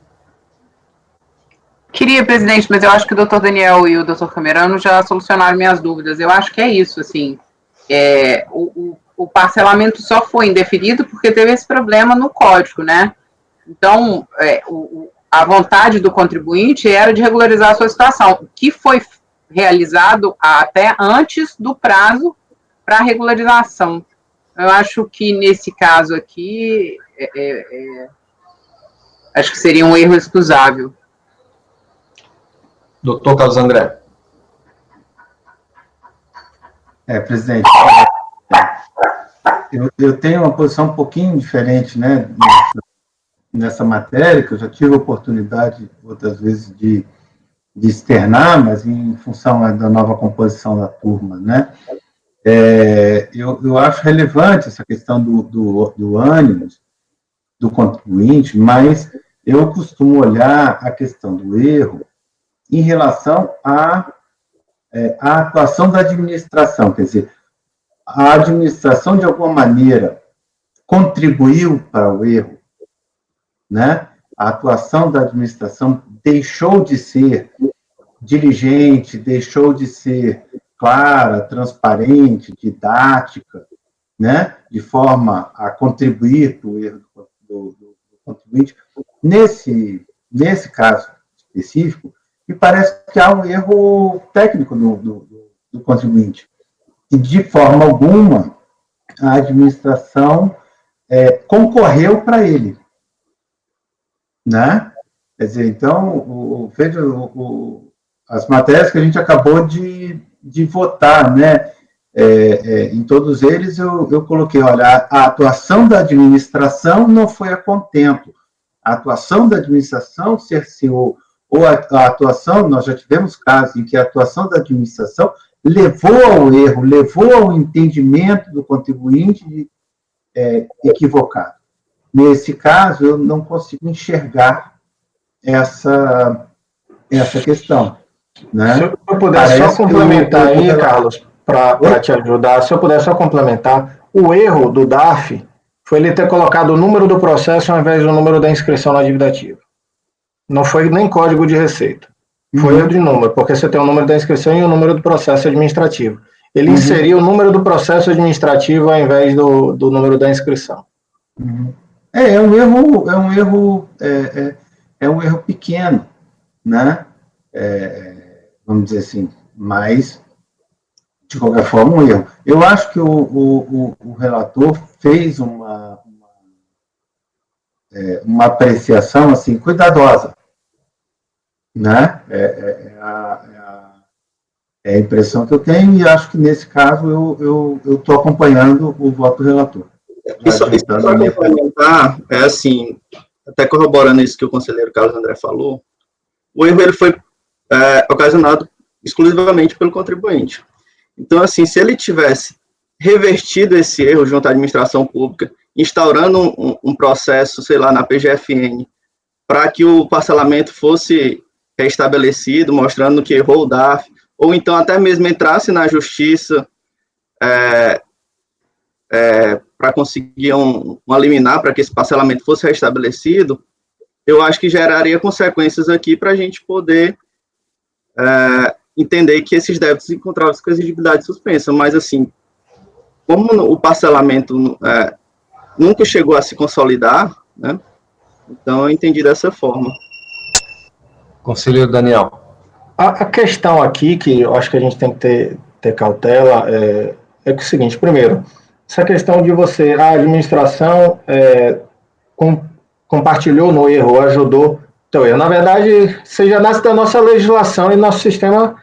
Queria, presidente, mas eu acho que o doutor Daniel e o doutor Camerano já solucionaram minhas dúvidas. Eu acho que é isso, assim. O parcelamento só foi indeferido porque teve esse problema no código, né? Então, a vontade do contribuinte era de regularizar a sua situação, que foi realizado até antes do prazo para regularização. Eu acho que, nesse caso aqui, acho que seria um erro excusável. Doutor Carlos André. Presidente, eu tenho uma posição um pouquinho diferente, né, nessa matéria, que eu já tive a oportunidade, outras vezes, de externar, mas em função da nova composição da turma, né. Eu acho relevante essa questão do ânimo do contribuinte, mas eu costumo olhar a questão do erro em relação à atuação da administração, quer dizer, a administração, de alguma maneira, contribuiu para o erro, né? A atuação da administração deixou de ser diligente, deixou de ser clara, transparente, didática, né? De forma a contribuir para o erro do contribuinte. Nesse caso específico, me parece que há um erro técnico do contribuinte. E, de forma alguma, a administração concorreu para ele. Né? Quer dizer, então, veja as matérias que a gente acabou de votar, né? Em todos eles, eu coloquei, olha, a atuação da administração não foi a contento. A atuação da administração cerceou, ou a atuação, nós já tivemos casos em que a atuação da administração levou ao erro, levou ao entendimento do contribuinte equivocado. Nesse caso, eu não consigo enxergar essa questão. Né? Se eu puder só complementar aí, Carlos, para te ajudar, se eu puder só complementar, o erro do DAF foi ele ter colocado o número do processo ao invés do número da inscrição na dívida ativa. Não foi nem código de receita. Foi erro de número, porque você tem o número da inscrição e o número do processo administrativo. Ele inseriu o número do processo administrativo ao invés do número da inscrição. É um erro pequeno, né? Vamos dizer assim, mas, de qualquer forma, um erro. Eu acho que o relator fez uma apreciação, assim, cuidadosa, né? É a impressão que eu tenho, e acho que, nesse caso, eu estou acompanhando o voto do relator. Isso para complementar, assim, até corroborando isso que o conselheiro Carlos André falou, o erro ele foi ocasionado exclusivamente pelo contribuinte. Então, assim, se ele tivesse revertido esse erro junto à administração pública, instaurando um processo, sei lá, na PGFN, para que o parcelamento fosse restabelecido, mostrando que errou o DAF, ou então até mesmo entrasse na justiça para conseguir uma liminar para que esse parcelamento fosse restabelecido, eu acho que geraria consequências aqui para a gente poder entender que esses débitos encontravam-se com a exigibilidade suspensa, mas, assim, como o parcelamento nunca chegou a se consolidar, né, então eu entendi dessa forma. Conselheiro Daniel. A questão aqui, que eu acho que a gente tem que ter cautela, é que é o seguinte: primeiro, essa questão de a administração compartilhou no erro, ajudou teu erro. Na verdade, você já nasce da nossa legislação e nosso sistema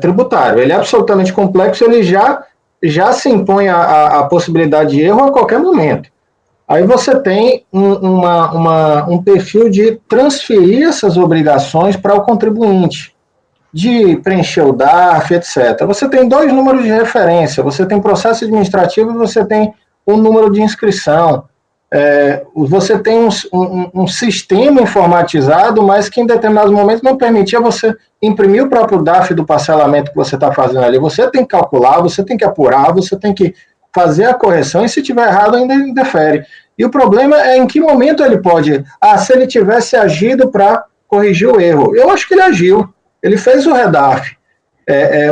tributário. Ele é absolutamente complexo, ele já se impõe a possibilidade de erro a qualquer momento. Aí você tem um perfil de transferir essas obrigações para o contribuinte, de preencher o DARF, etc. Você tem dois números de referência, você tem processo administrativo e você tem o número de inscrição. Você tem um sistema informatizado, mas que em determinados momentos não permitia você imprimir o próprio DARF do parcelamento que você está fazendo ali. Você tem que calcular, você tem que apurar, você tem que fazer a correção, e se tiver errado ainda interfere. E o problema é em que momento ele pode... se ele tivesse agido para corrigir o erro. Eu acho que ele agiu, ele fez o redarf.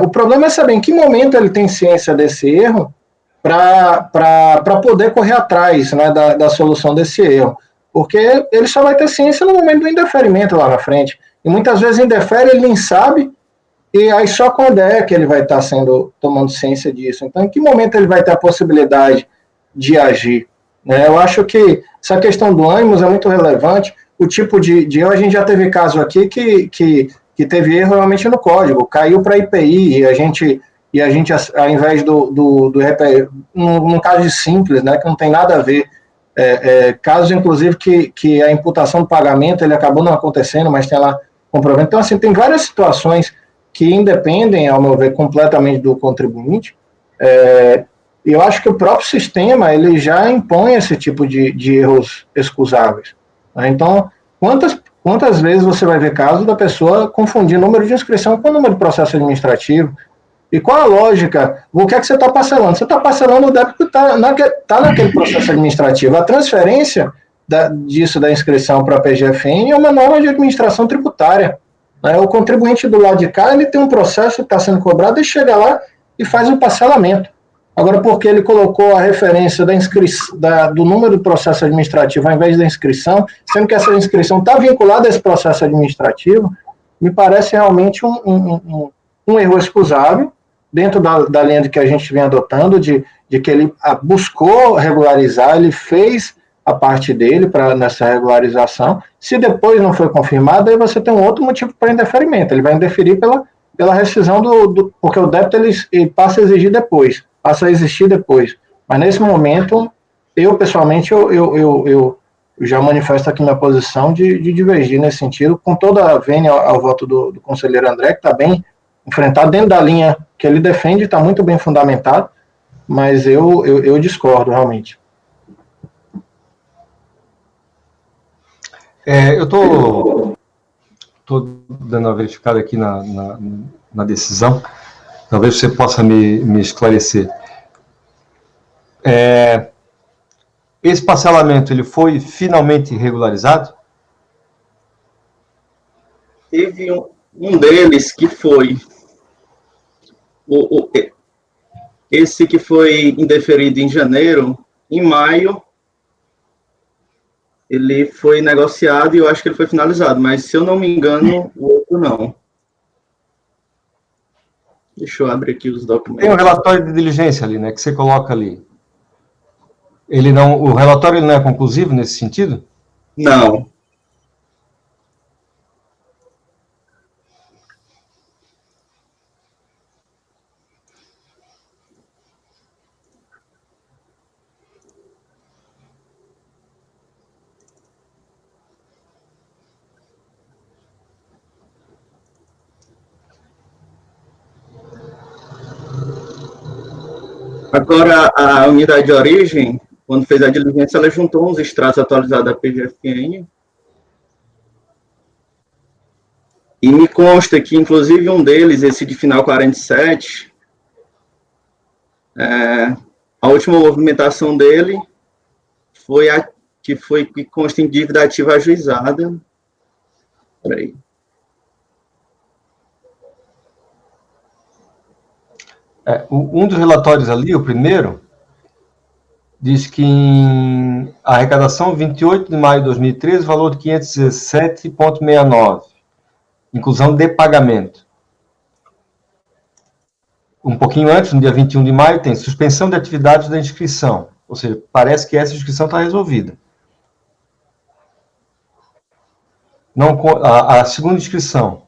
O problema é saber em que momento ele tem ciência desse erro para poder correr atrás, né, da solução desse erro. Porque ele só vai ter ciência no momento do indeferimento lá na frente. E muitas vezes indefere, ele nem sabe, e aí só quando que ele vai estar tomando ciência disso. Então, em que momento ele vai ter a possibilidade de agir? Eu acho que essa questão do ânimos é muito relevante. O tipo de erro, a gente já teve caso aqui que teve erro realmente no código, caiu para IPI, e a gente, ao invés do num caso simples, né, que não tem nada a ver, casos, inclusive, que a imputação do pagamento, ele acabou não acontecendo, mas tem lá comprovante. Então, assim, tem várias situações que independem, ao meu ver, completamente do contribuinte. Eu acho que o próprio sistema, ele já impõe esse tipo de erros excusáveis. Então, quantas vezes você vai ver casos da pessoa confundir número de inscrição com o número de processo administrativo? E qual a lógica? O que é que você está parcelando? Você está parcelando o débito que está naquele processo administrativo. A transferência disso da inscrição para a PGFN é uma norma de administração tributária. O contribuinte do lado de cá, ele tem um processo que está sendo cobrado e chega lá e faz um parcelamento. Agora, porque ele colocou a referência do número do processo administrativo ao invés da inscrição, sendo que essa inscrição está vinculada a esse processo administrativo, me parece realmente um erro excusável, dentro da linha de que a gente vem adotando, de que ele buscou regularizar, ele fez a parte dele nessa regularização. Se depois não foi confirmado, aí você tem um outro motivo para indeferimento. Ele vai indeferir pela rescisão porque o débito ele passa a exigir depois, passa a existir depois. Mas nesse momento, eu pessoalmente, eu já manifesto aqui minha posição de divergir nesse sentido, com toda a vênia ao voto do conselheiro André, que está bem enfrentado dentro da linha que ele defende, está muito bem fundamentado, mas eu discordo realmente. Eu estou dando uma verificada aqui na decisão, talvez você possa me esclarecer. Esse parcelamento, ele foi finalmente regularizado? Teve um deles que foi esse que foi indeferido em janeiro. Em maio ele foi negociado e eu acho que ele foi finalizado, mas se eu não me engano, o outro não. Deixa eu abrir aqui os documentos. Tem um relatório de diligência ali, né, que você coloca ali. O relatório ele não é conclusivo nesse sentido? Não. Agora, a unidade de origem, quando fez a diligência, ela juntou uns extratos atualizados da PGFN. E me consta que, inclusive, um deles, esse de final 47, a última movimentação dele foi que consta em dívida ativa ajuizada. Espera aí. Um dos relatórios ali, o primeiro, diz que em arrecadação 28 de maio de 2013, valor de 517,69, inclusão de pagamento. Um pouquinho antes, no dia 21 de maio, tem suspensão de atividades da inscrição, ou seja, parece que essa inscrição está resolvida. A segunda inscrição.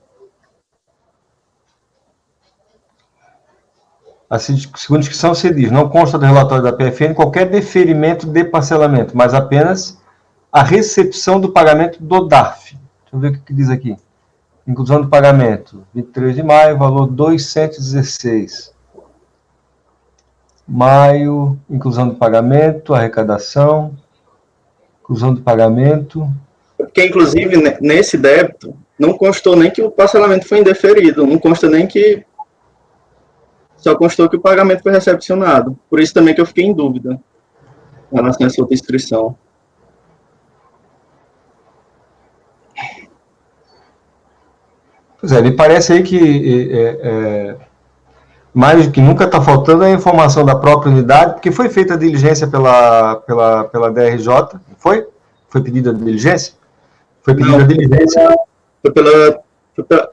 A segunda inscrição se diz, não consta do relatório da PFN qualquer deferimento de parcelamento, mas apenas a recepção do pagamento do DARF. Deixa eu ver o que diz aqui. Inclusão do pagamento, 23 de maio, valor 216. Maio, inclusão de pagamento, arrecadação, inclusão de pagamento. Porque, inclusive, nesse débito, não constou nem que o parcelamento foi indeferido, não consta nem que... Só constou que o pagamento foi recepcionado. Por isso também que eu fiquei em dúvida em relação a essa outra inscrição. Pois é, me parece aí que mais do que nunca está faltando a informação da própria unidade, porque foi feita a diligência pela DRJ, não foi? Foi pedida a diligência? Foi pedida a diligência? Foi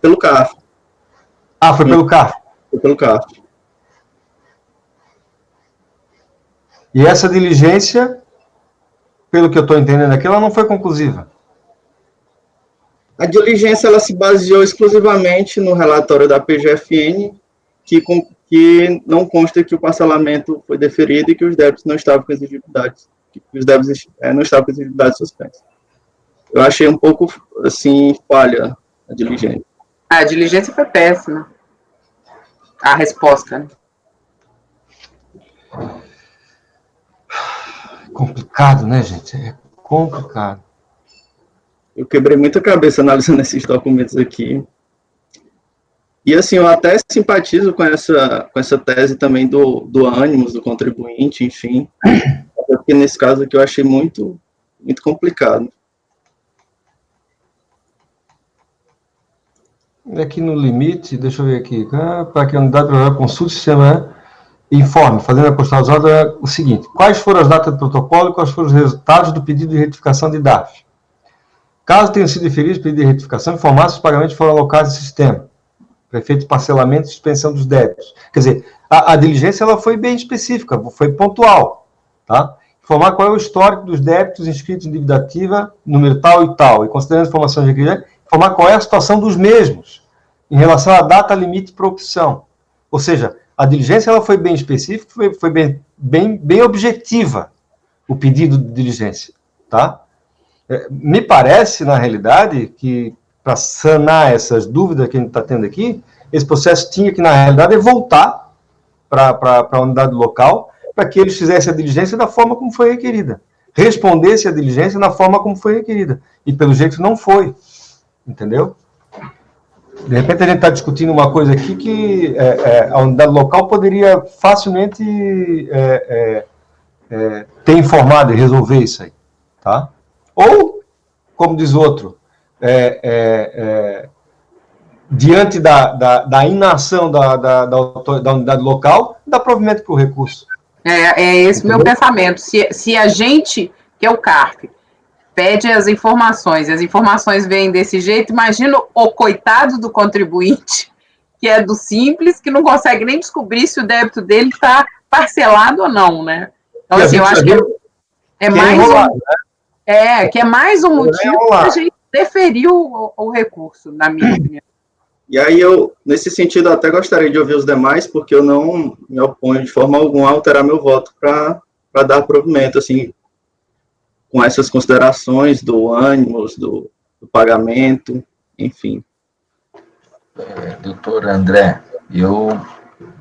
pelo CAF. Ah, foi pelo CAF. Foi pelo CAF. E essa diligência, pelo que eu estou entendendo aqui, ela não foi conclusiva. A diligência ela se baseou exclusivamente no relatório da PGFN, que não consta que o parcelamento foi deferido e que os débitos não estavam com exigibilidades, não estavam com exigibilidades suspensas. Eu achei um pouco, assim, falha a diligência. A diligência foi péssima. A resposta, né? Complicado, né, gente? É complicado. Eu quebrei muita cabeça analisando esses documentos aqui. E, assim, eu até simpatizo com essa tese também do ânimos do contribuinte, enfim. Porque nesse caso aqui eu achei muito, muito complicado. Aqui no limite, deixa eu ver aqui, para que a unidade provisória consulte o sistema, informe, fazendo a postal usada, é o seguinte: quais foram as datas do protocolo e quais foram os resultados do pedido de retificação de DAF? Caso tenham sido deferidos o pedido de retificação, informar se os pagamentos foram alocados no sistema, para efeito de parcelamento e suspensão dos débitos. Quer dizer, a diligência ela foi bem específica, foi pontual, tá? Informar qual é o histórico dos débitos inscritos em dívida ativa, número tal e tal, e considerando as informações requeridas, informar qual é a situação dos mesmos, em relação à data limite para opção. Ou seja, a diligência ela foi bem específica, foi bem objetiva, o pedido de diligência, tá? Me parece, na realidade, que para sanar essas dúvidas que a gente está tendo aqui, esse processo tinha que, na realidade, voltar para a unidade local, para que eles fizessem a diligência da forma como foi requerida. Respondesse a diligência da forma como foi requerida. E, pelo jeito, não foi. Entendeu? De repente, a gente está discutindo uma coisa aqui que a unidade local poderia facilmente ter informado e resolver isso aí. Tá? Ou, como diz outro, diante da inação da unidade local, dá provimento para o recurso. É esse o meu pensamento. Se a gente, que é o CARF, pede as informações, e as informações vêm desse jeito, imagina o coitado do contribuinte, que é do Simples, que não consegue nem descobrir se o débito dele está parcelado ou não, né? Então, assim, eu acho que é mais que é mais um motivo para a gente deferir o recurso, na minha opinião. E aí eu, nesse sentido, até gostaria de ouvir os demais, porque eu não me oponho de forma alguma a alterar meu voto para dar provimento, assim, com essas considerações do ânimos, do pagamento, enfim. Doutor André, eu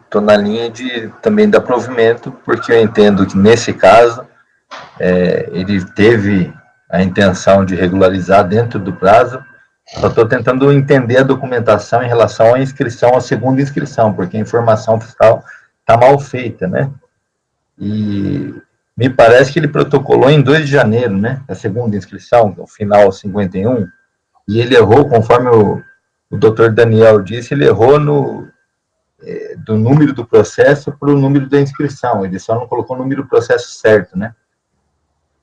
estou na linha de também dar provimento, porque eu entendo que, nesse caso, ele teve a intenção de regularizar dentro do prazo. Só estou tentando entender a documentação em relação à inscrição, à segunda inscrição, porque a informação fiscal está mal feita, né? E me parece que ele protocolou em 2 de janeiro, né? A segunda inscrição, o final 51, e ele errou, conforme o doutor Daniel disse, ele errou do número do processo para o número da inscrição, ele só não colocou o número do processo certo, né?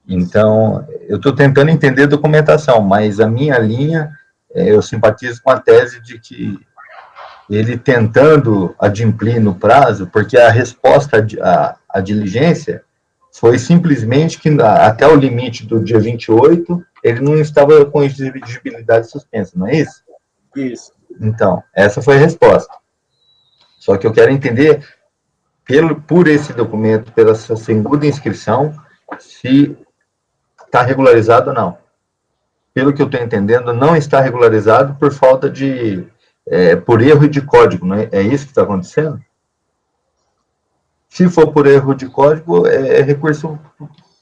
Então, eu estou tentando entender a documentação, mas a minha linha, eu simpatizo com a tese de que ele tentando adimplir no prazo, porque a resposta à diligência foi simplesmente que até o limite do dia 28, ele não estava com exigibilidade suspensa, não é isso? Isso. Então, essa foi a resposta. Só que eu quero entender, por esse documento, pela sua segunda inscrição, se está regularizado ou não. Pelo que eu estou entendendo, não está regularizado por falta por erro de código, não é? É isso que está acontecendo? se for por erro de código, é recurso.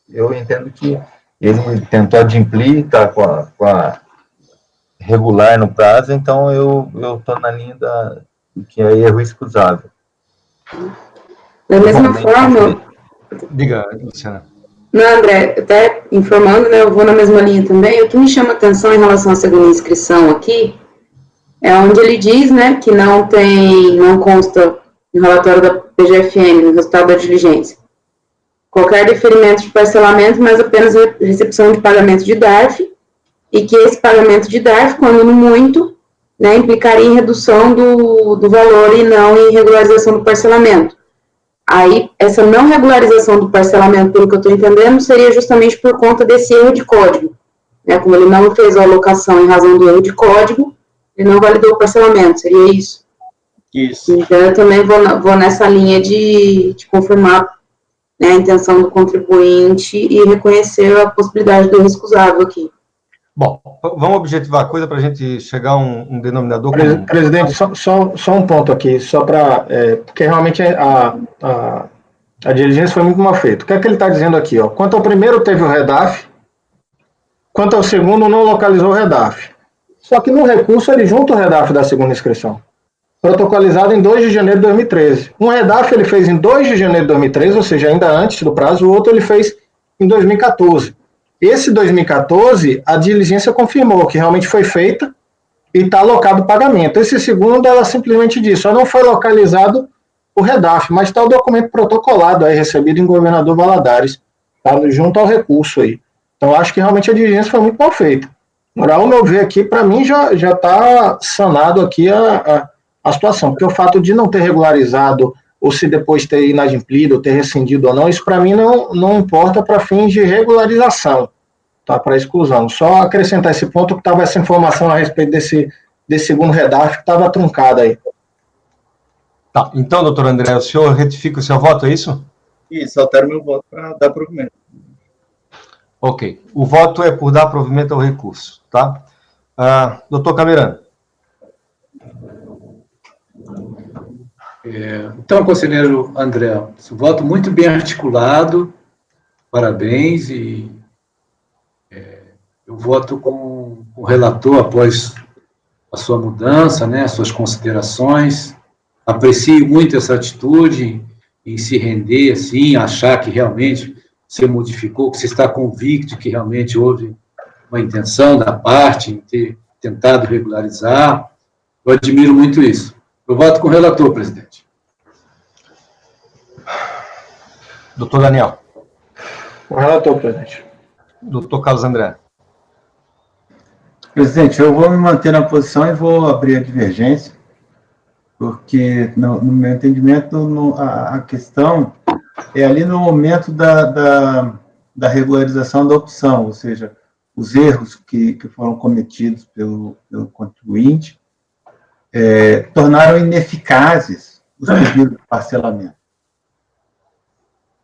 Eu entendo que ele tentou adimplir, está com a regular no prazo, então eu estou na linha que é erro excusável. Da mesma forma... Diga, Luciana. Não, André, até informando, né, eu vou na mesma linha também. O que me chama atenção em relação à segunda inscrição aqui é onde ele diz, né, que não consta no relatório da PGFN, no resultado da diligência, qualquer deferimento de parcelamento, mas apenas recepção de pagamento de DARF, e que esse pagamento de DARF, quando no muito, né, implicaria em redução do valor e não em regularização do parcelamento. Aí, essa não regularização do parcelamento, pelo que eu estou entendendo, seria justamente por conta desse erro de código. Né, como ele não fez a alocação em razão do erro de código, ele não validou o parcelamento, seria isso? Isso. Então, eu também vou nessa linha de confirmar, né, a intenção do contribuinte e reconhecer a possibilidade do erro excusável aqui. Bom, vamos objetivar a coisa para a gente chegar a um denominador comum. Presidente, só um ponto aqui, só para... porque realmente a diligência foi muito mal feita. O que é que ele está dizendo aqui? Ó? Quanto ao primeiro, teve o REDAF, quanto ao segundo, não localizou o REDAF. Só que no recurso, ele junta o REDAF da segunda inscrição, protocolizado em 2 de janeiro de 2013. Um REDAF ele fez em 2 de janeiro de 2013, ou seja, ainda antes do prazo, o outro ele fez em 2014. Esse 2014, a diligência confirmou que realmente foi feita e está alocado o pagamento. Esse segundo, ela simplesmente disse, só não foi localizado o REDAF, mas está o documento protocolado aí, recebido em Governador Valadares, tá, junto ao recurso aí. Então, acho que realmente a diligência foi muito mal feita. Agora, ao meu ver aqui, para mim, já está sanado aqui a situação, porque o fato de não ter regularizado, ou se depois ter inadimplido, ou ter rescindido ou não, isso para mim não importa para fins de regularização, tá, para exclusão. Só acrescentar esse ponto que estava essa informação a respeito desse segundo REDAF que estava truncada aí. Tá, então, doutor André, o senhor retifica o seu voto, é isso? Isso, altero meu voto para dar provimento. Ok. O voto é por dar provimento ao recurso, tá? Doutor Camerano. Então, conselheiro André, voto muito bem articulado, parabéns, e eu voto com o relator após a sua mudança, né, as suas considerações. Aprecio muito essa atitude em se render, assim, achar que realmente você modificou, que você está convicto que realmente houve uma intenção da parte em ter tentado regularizar. Eu admiro muito isso. Eu voto com o relator, presidente. Doutor Daniel. O relator, presidente. Doutor Carlos André. Presidente, eu vou me manter na posição e vou abrir a divergência, porque, no meu entendimento, a questão é ali no momento da regularização da opção, ou seja, os erros que foram cometidos pelo contribuinte tornaram ineficazes os pedidos de parcelamento,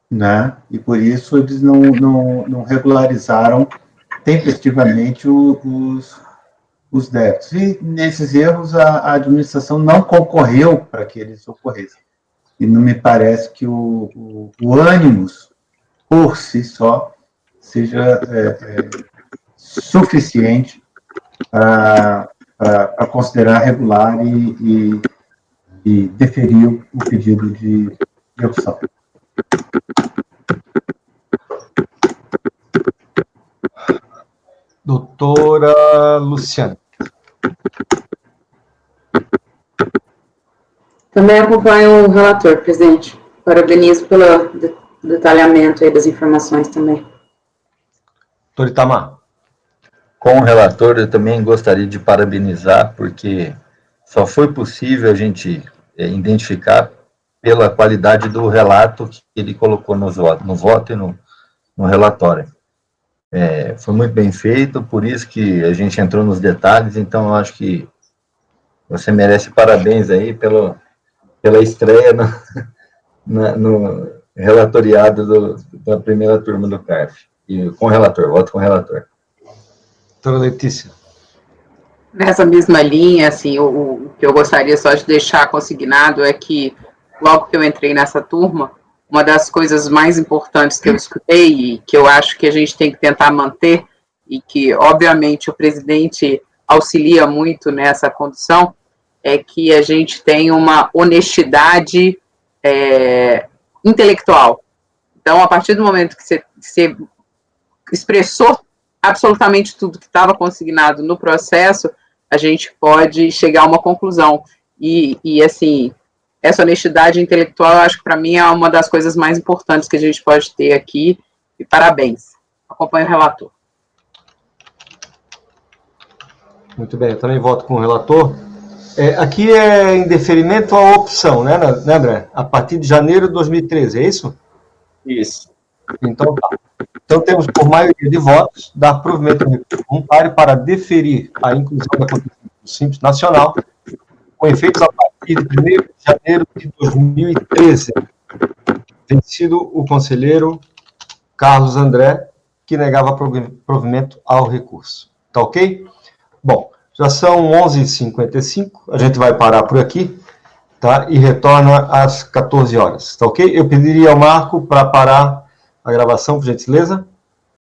né? E por isso eles não regularizaram tempestivamente os débitos. E nesses erros a administração não concorreu para que eles ocorressem. E não me parece que o ânimos, por si só, seja suficiente para considerar regular e deferir o pedido de opção. Doutora Luciana. Também acompanho o relator, presidente. Parabenizo pelo detalhamento aí das informações também. Doutor Itamar. Com o relator, eu também gostaria de parabenizar, porque só foi possível a gente identificar pela qualidade do relato que ele colocou no voto e no relatório. Foi muito bem feito, por isso que a gente entrou nos detalhes, então eu acho que você merece parabéns aí pela estreia no relatoriado da primeira turma do CARF. E com o relator, voto com o relator. Doutora Letícia. Nessa mesma linha, assim, o que eu gostaria só de deixar consignado é que, logo que eu entrei nessa turma, uma das coisas mais importantes que eu escutei e que eu acho que a gente tem que tentar manter, e que, obviamente, o presidente auxilia muito nessa condução, é que a gente tem uma honestidade intelectual. Então, a partir do momento que você expressou absolutamente tudo que estava consignado no processo, a gente pode chegar a uma conclusão. E assim, essa honestidade intelectual, eu acho que para mim é uma das coisas mais importantes que a gente pode ter aqui, e parabéns. Acompanho o relator. Muito bem, eu também voto com o relator. Aqui é em deferimento à opção, né, André? A partir de janeiro de 2013, é isso? Isso. Então, tá. Então, temos, por maioria de votos, dar provimento ao recurso voluntário para deferir a inclusão da Constituição do Simples Nacional, com efeitos a partir de 1º de janeiro de 2013. Vencido o conselheiro Carlos André, que negava provimento ao recurso. Tá ok? Bom, já são 11h55, a gente vai parar por aqui, tá? E retorna às 14 horas, tá ok? Eu pediria ao Marco para parar a gravação, por gentileza.